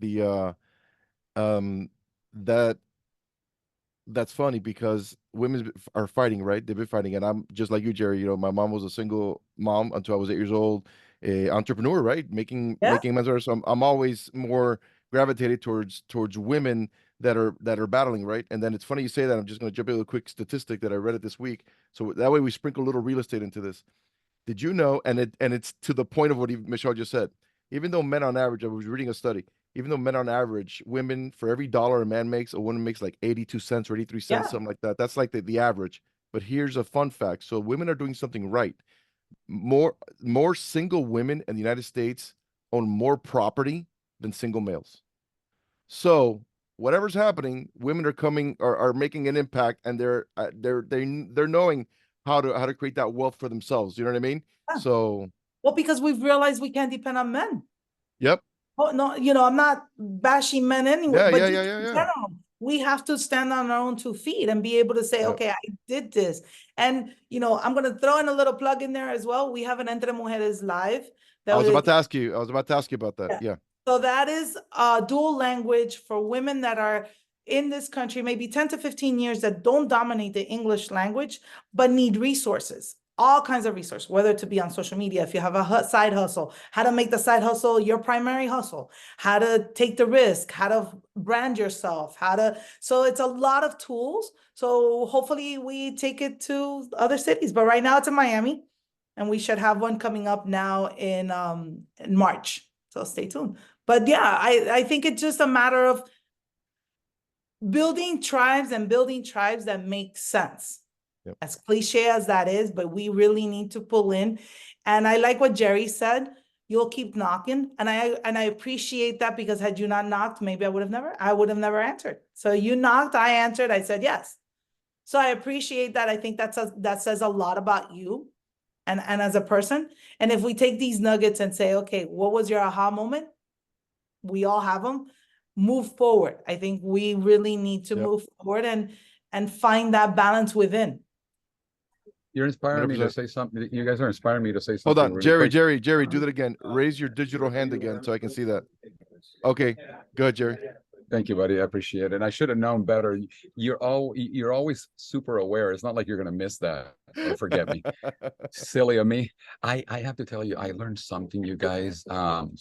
That's funny because women are fighting, right? They've been fighting, and I'm just like you, Jerry. My mom was a single mom until I was 8 years old, a entrepreneur, right? Making men's. So I'm always more gravitated towards women that are battling, right? And then it's funny you say that. I'm just going to jump in with a quick statistic that I read it this week, so that way we sprinkle a little real estate into this. Did you know? And it's to the point of what Michelle just said. Even though men on average, I was reading a study. Even though men on average, women, for every dollar a man makes, a woman makes like 82 cents or 83 cents, something like that. That's like the average. But here's a fun fact. So women are doing something right. More single women in the United States own more property than single males. So whatever's happening, women are making an impact, and they're knowing how to create that wealth for themselves. You know what I mean? Yeah. So well, because we've realized we can't depend on men. Yep. Oh, no, I'm not bashing men anyway, but in general, we have to stand on our own 2 feet and be able to say, okay, I did this. And, I'm going to throw in a little plug in there as well. We have an Entre Mujeres live. I was about to ask you about that. Yeah. So that is dual language for women that are in this country, maybe 10 to 15 years, that don't dominate the English language, but need resources. All kinds of resources, whether to be on social media, if you have a side hustle, how to make the side hustle your primary hustle, how to take the risk, how to brand yourself, so it's a lot of tools. So hopefully we take it to other cities, but right now it's in Miami, and we should have one coming up now in March. So stay tuned. But yeah, I think it's just a matter of building tribes that make sense. Yep. As cliche as that is, but we really need to pull in. And I like what Jerry said, you'll keep knocking. And I appreciate that, because had you not knocked, maybe I would have never answered. So you knocked, I answered, I said yes. So I appreciate that. I think that says a lot about you and as a person. And if we take these nuggets and say, okay, what was your aha moment? We all have them. Move forward. I think we really need to move forward and find that balance within. You're inspiring me to say something. You guys are inspiring me to say something. Hold on, really Jerry, do that again. Raise your digital hand again so I can see that. Okay, good, Jerry. Thank you, buddy. I appreciate it. And I should have known better. You're always super aware. It's not like you're going to miss that or forget me. Silly of me. I have to tell you, I learned something, you guys, on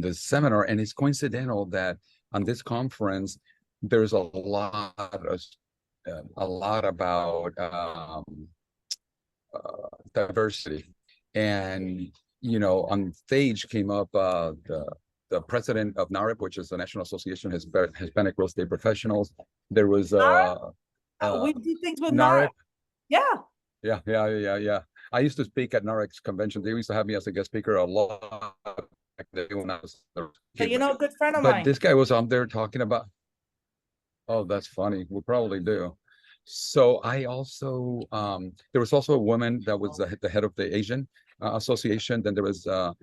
this seminar, and it's coincidental that on this conference, there's a lot about diversity. And on stage came up the president of NAREP, which is the National Association of Hispanic Real Estate Professionals. There was we do things with NAREP. Yeah. I used to speak at NAREP's conventions. They used to have me as a guest speaker a lot. when I was a So, kid. a good friend of But mine. this guy was on there talking about, oh, that's funny. We probably do. So I also, there was also a woman that was the head of the Asian Association. Then there was a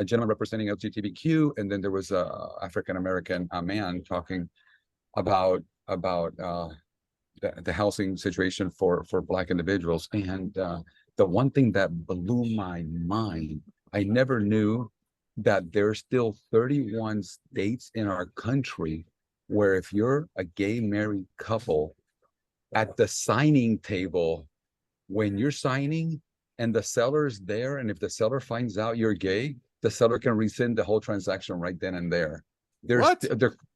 gentleman representing LGBTQ, and then there was a African American man talking about the housing situation for Black individuals. And the one thing that blew my mind, I never knew that there's still 31 states in our country where if you're a gay married couple, at the signing table, when you're signing and the seller's there, and if the seller finds out you're gay, the seller can rescind the whole transaction right then and there. What?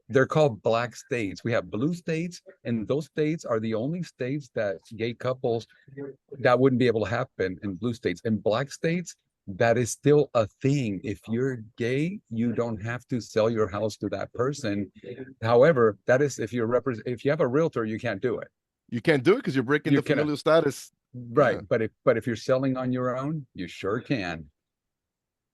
They're called Black states. We have blue states, and those states are the only states that gay couples, that wouldn't be able to happen in blue states. In Black states, that is still a thing. If you're gay, you don't have to sell your house to that person. However, that is if if you have a realtor, you can't do it. You can't do it because you're breaking You the cannot. familial status. Right. Yeah. But if you're selling on your own, you sure can.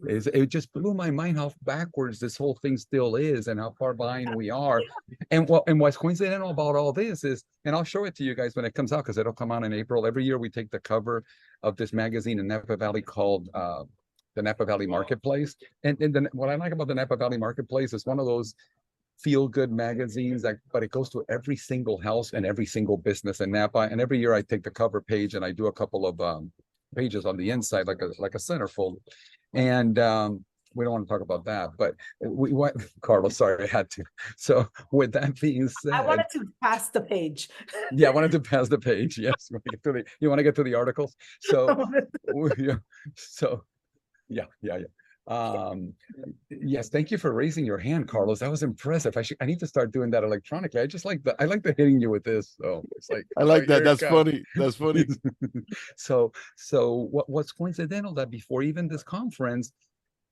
It just blew my mind how backwards this whole thing still is and how far behind we are. And what's coincidental about all this is, and I'll show it to you guys when it comes out because it'll come out in April. Every year we take the cover of this magazine in Napa Valley called the Napa Valley Marketplace. And then what I like about the Napa Valley Marketplace is one of those feel-good magazines but it goes to every single house and every single business in Napa. And every year I take the cover page and I do a couple of pages on the inside, like a centerfold. And we don't want to talk about that, but we went, Carlos, sorry, I had to. So with that being said, I wanted to pass the page. Yeah, I wanted to pass the page. Yes, you want to get to the articles. So, yeah. Yes, thank you for raising your hand, Carlos. That was impressive. I need to start doing that electronically. I like the hitting you with this. So it's like, I like that. That's funny. That's funny. So what's coincidental that before even this conference,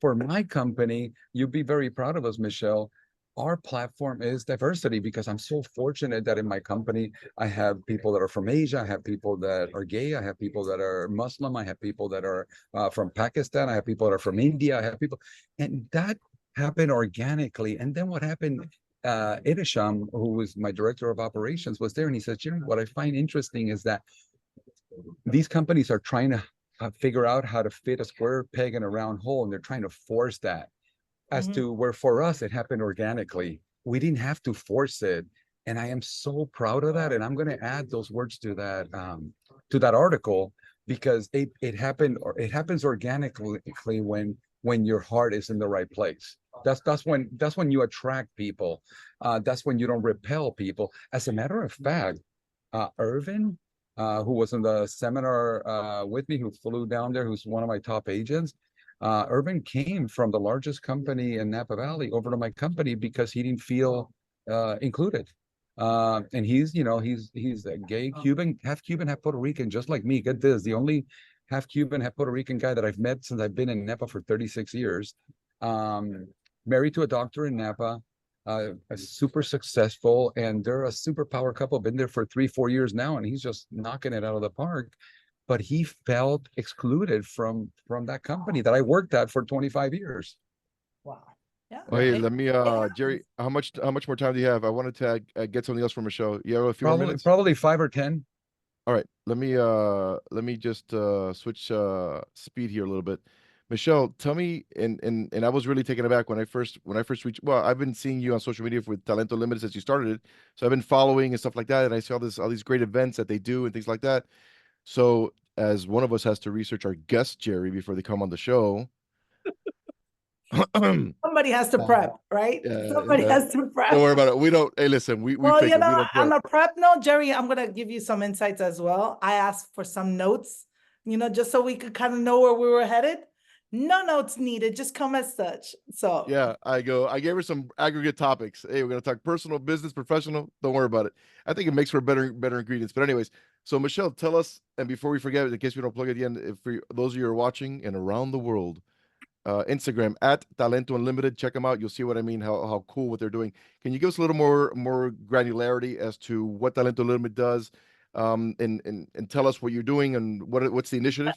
for my company, you'd be very proud of us, Michelle. Our platform is diversity because I'm so fortunate that in my company, I have people that are from Asia, I have people that are gay, I have people that are Muslim, I have people that are from Pakistan, I have people that are from India, I have people, and that happened organically. And then what happened, Idisham, who was my director of operations, was there, and he said, Jimmy, what I find interesting is that these companies are trying to figure out how to fit a square peg in a round hole, and they're trying to force that. As to where for us, it happened organically. We didn't have to force it. And I am so proud of that. And I'm going to add those words to that article because it happened, or it happens organically when your heart is in the right place. That's when you attract people. That's when you don't repel people. As a matter of fact, Irvin, who was in the seminar with me, who flew down there, who's one of my top agents, Urban came from the largest company in Napa Valley over to my company because he didn't feel included. And he's a gay Cuban, half Puerto Rican, just like me. Get this, the only half Cuban, half Puerto Rican guy that I've met since I've been in Napa for 36 years. Married to a doctor in Napa, super successful, and they're a super power couple, been there for 3-4 years now, and he's just knocking it out of the park. But he felt excluded from that company that I worked at for 25 years. Wow. Yeah. Oh, hey, let me, Jerry, how much more time do you have? I wanted to get something else from Michelle. You have a few more minutes? Probably 5 or 10. All right, let me just switch speed here a little bit. Michelle, tell me, and I was really taken aback when I first reached. Well, I've been seeing you on social media with Talento Limited since you started it, so I've been following and stuff like that, and I see all these great events that they do and things like that. So, as one of us has to research our guests, Jerry, before they come on the show. Somebody has to prep, right? Somebody has to prep. Don't worry about it. We don't. Hey, listen, we Well, fake it. We don't prep. on a prep note, Jerry, I'm gonna give you some insights as well. I asked for some notes, just so we could kind of know where we were headed. No notes needed, just come as such. So yeah, I gave her some aggregate topics. Hey, we're gonna talk personal, business, professional. Don't worry about it. I think it makes for better ingredients. But anyways, so Michelle, tell us, and before we forget, in case we don't plug it again, if for those of you who are watching and around the world, Instagram at Talento Unlimited, check them out. You'll see what I mean, how cool what they're doing. Can you give us a little more granularity as to what Talento Unlimited does, and tell us what you're doing and what's the initiative?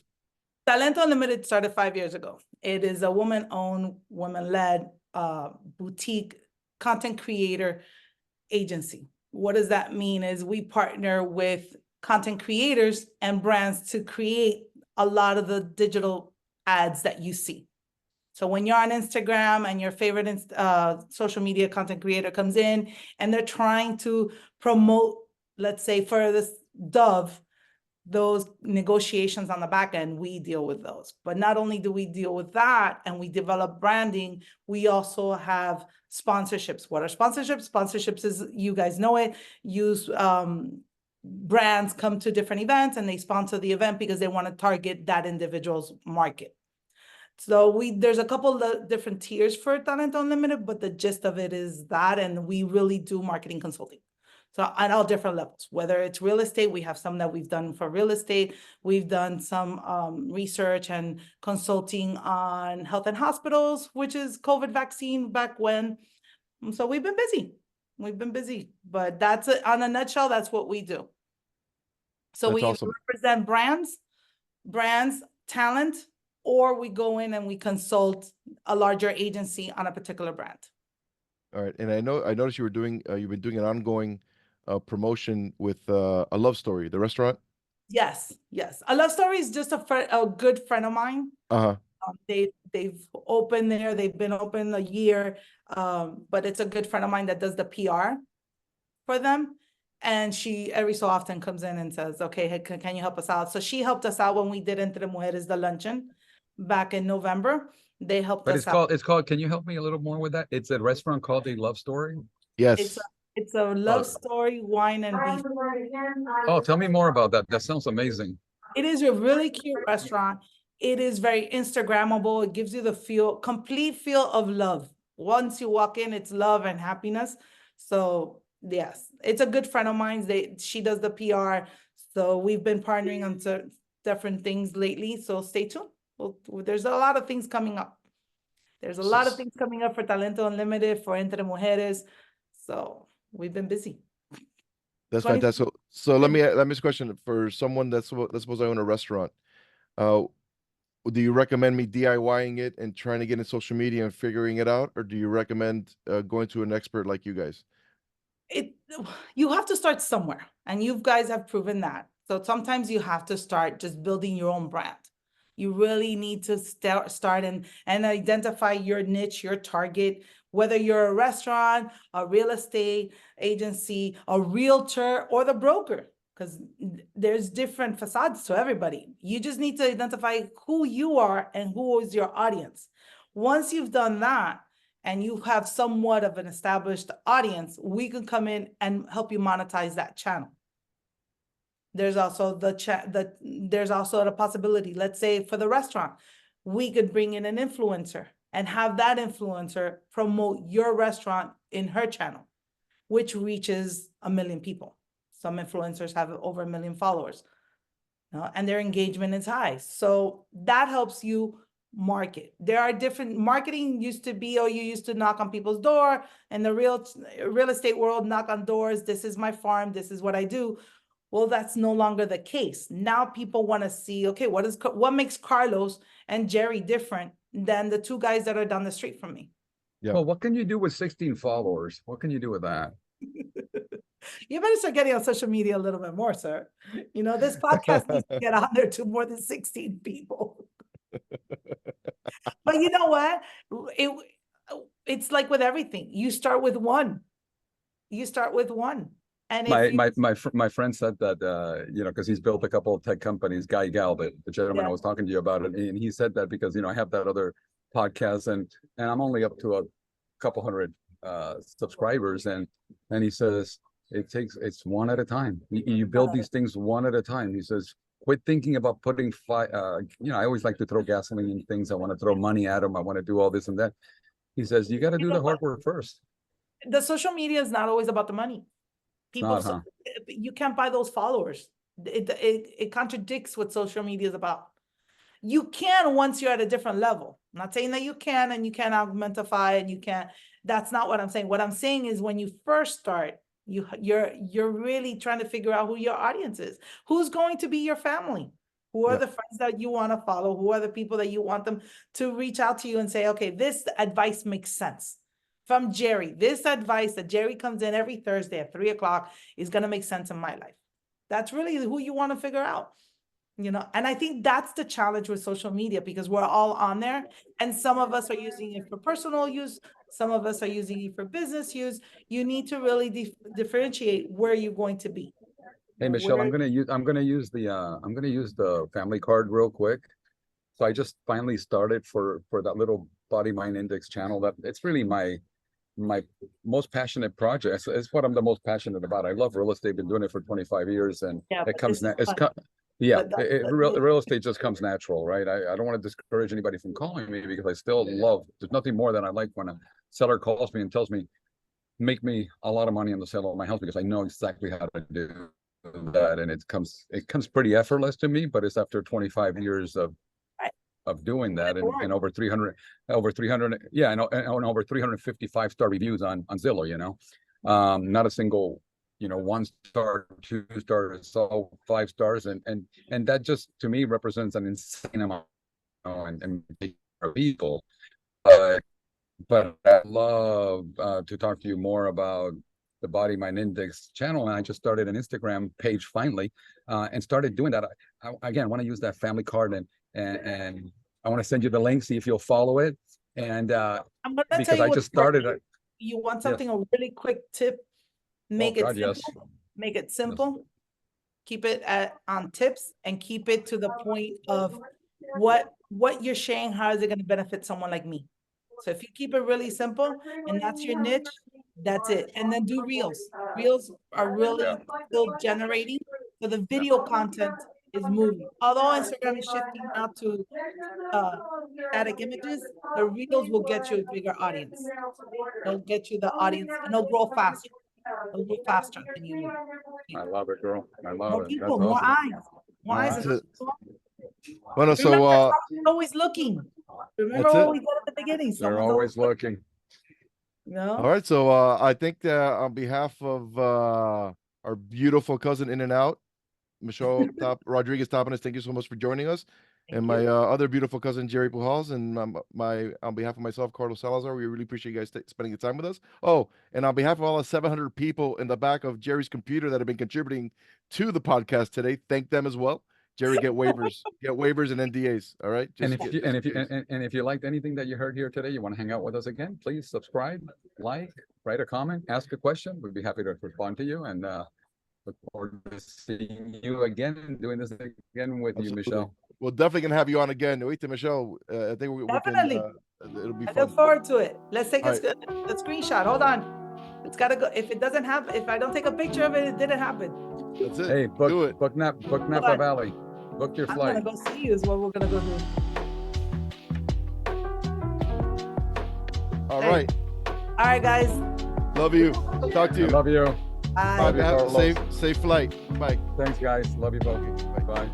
Talento Unlimited started 5 years ago. It is a woman-owned, woman-led boutique content creator agency. What does that mean? Is we partner with content creators and brands to create a lot of the digital ads that you see. So when you're on Instagram and your favorite social media content creator comes in and they're trying to promote, let's say for this Dove, those negotiations on the back end, we deal with those. But not only do we deal with that and we develop branding, we also have sponsorships. What are sponsorships? Sponsorships is, you guys know it, use brands come to different events and they sponsor the event because they want to target that individual's market. So there's a couple of different tiers for Talent Unlimited, but the gist of it is that, and we really do marketing consulting. So at all different levels, whether it's real estate, we have some that we've done for real estate. We've done some research and consulting on health and hospitals, which is COVID vaccine back when. So we've been busy. We've been busy, but that's it. On a nutshell, that's what we do. So That's we awesome. represent brands, talent, or we go in and we consult a larger agency on a particular brand. All right, and I noticed you've been doing an ongoing promotion with A Love Story, the restaurant. Yes. A Love Story is just a good friend of mine. Uh-huh. They've opened there. They've been open a year, but it's a good friend of mine that does the PR for them. And she every so often comes in and says, okay, hey, can you help us out? So she helped us out when we did Entre Mujeres, the luncheon back in November. They helped But us out. it's called, can you help me a little more with that? It's a restaurant called A Love Story? Yes. It's a love story, wine and beef. Oh, tell me more about that. That sounds amazing. It is a really cute restaurant. It is very Instagrammable. It gives you the complete feel of love. Once you walk in, it's love and happiness. So yes, it's a good friend of mine. She does the PR. So we've been partnering on different things lately. So stay tuned. There's a lot of things coming up. There's a lot of things coming up for Talento Unlimited, for Entre Mujeres. So we've been busy. That's fantastic. So let me ask a question. For someone let's suppose I own a restaurant, do you recommend me DIYing it and trying to get in social media and figuring it out, or do you recommend going to an expert like you guys? You have to start somewhere, and you guys have proven that. So sometimes you have to start just building your own brand. You really need to start and identify your niche, your target, whether you're a restaurant, a real estate agency, a realtor, or the broker, because there's different facades to everybody. You just need to identify who you are and who is your audience. Once you've done that, and you have somewhat of an established audience, we can come in and help you monetize that channel. There's also there's also the possibility, let's say for the restaurant, we could bring in an influencer and have that influencer promote your restaurant in her channel, which reaches 1 million people. Some influencers have over 1 million followers, and their engagement is high. So that helps you market. There are different marketing used to be, you used to knock on people's door, and the real estate world, knock on doors. This is my farm. This is what I do. Well, that's no longer the case. Now people want to see, okay, what makes Carlos and Jerry different than the two guys that are down the street from me? Yeah. Well, what can you do with 16 followers? What can you do with that? You better start getting on social media a little bit more, sir. This podcast needs to get out there to more than 16 people. But you know what? It's like with everything. You start with one. And my friend said that because he's built a couple of tech companies, Guy Galvin, the gentleman I was talking to you about it, and he said that because I have that other podcast and I'm only up to a couple hundred subscribers, and he says it's one at a time. You build these things one at a time. He says, quit thinking about putting I always like to throw gasoline in things. I want to throw money at them. I want to do all this and that. He says, you got to do the hard work first. The social media is not always about the money. You can't buy those followers. It contradicts what social media is about. You can once you're at a different level. I'm not saying that you can and you can't augmentify and you can't. That's not what I'm saying. What I'm saying is when you first start, you're really trying to figure out who your audience is. Who's going to be your family? Who are Yeah. the friends that you want to follow? Who are the people that you want them to reach out to you and say, okay, this advice makes sense. From Jerry, this advice that Jerry comes in every Thursday at 3 o'clock is going to make sense in my life. That's really who you want to figure out. And I think that's the challenge with social media, because we're all on there, and some of us are using it for personal use. Some of us are using it for business use. You need to really differentiate where you're going to be. Hey, Michelle, Where- I'm gonna use the family card real quick. So I just finally started for that little body mind index channel. That it's really my most passionate project. It's what I'm the most passionate about. I love real estate, been doing it for 25 years, and Yeah, it but comes this is it's fun. yeah, But that- real estate just comes natural, right? I don't want to discourage anybody from calling me, because I still love, there's nothing more than I like when a seller calls me and tells me, make me a lot of money on the sale of my house, because I know exactly how to do that. And it comes pretty effortless to me, but it's after 25 years Right. of doing that, and Work. over 300, yeah, and over 355 star reviews on Zillow, not a single, 1 star, 2 star, it's all 5 stars. And that just, to me, represents an insane amount, and people. But I love to talk to you more about the Body Mind Index channel. And I just started an Instagram page finally, and started doing that. I want to use that family card, and I want to send you the link, see if you'll follow it. And I'm gonna tell because you I what just started it. you want something, a really quick tip, make it God, simple. yes. Make it simple. Keep it on tips, and keep it to the point of what you're sharing. How is it going to benefit someone like me? So if you keep it really simple and that's your niche, that's it. And then do reels. Reels are really still generating. So the video content is moving. Although Instagram is shifting now to static images, the reels will get you a bigger audience. They'll get you the audience, and they'll grow faster. They'll grow faster than you will. I love it, girl. I love More it. people, That's more awesome. eyes. More eyes. That's and- it. Well, so Remember, someone's always looking. Remember That's what it. we said at the beginning. They're Someone's always looking. all right. So I think on behalf of our beautiful cousin In and Out, Michelle Rodriguez Tapanes, thank you so much for joining us. And my other beautiful cousin Jerry Pujals, and on behalf of myself, Carlos Salazar, we really appreciate you guys spending the time with us. Oh, and on behalf of all the 700 people in the back of Jerry's computer that have been contributing to the podcast today, thank them as well. Jerry, get waivers and NDAs. All right. And if you liked anything that you heard here today, you want to hang out with us again, please subscribe, write a comment, ask a question. We'd be happy to respond to you, and look forward to seeing you again and doing this again with you, Michelle. We're definitely gonna have you on again. Wait, Michelle. I think we Definitely. can. It'll be I fun. look forward to it. Let's take All a screenshot. Hold on. It's gotta go. If it doesn't happen, if I don't take a picture of it, it didn't happen. That's it. Hey, Do it. book Napa on. Valley. Book your I'm flight. gonna go see you is what we're gonna go do. All Hey. right. All right, guys. Love you. Talk to I you. love you. Bye. Love you, Have a Carlos. safe flight. Bye. Thanks, guys. Love you both. Bye.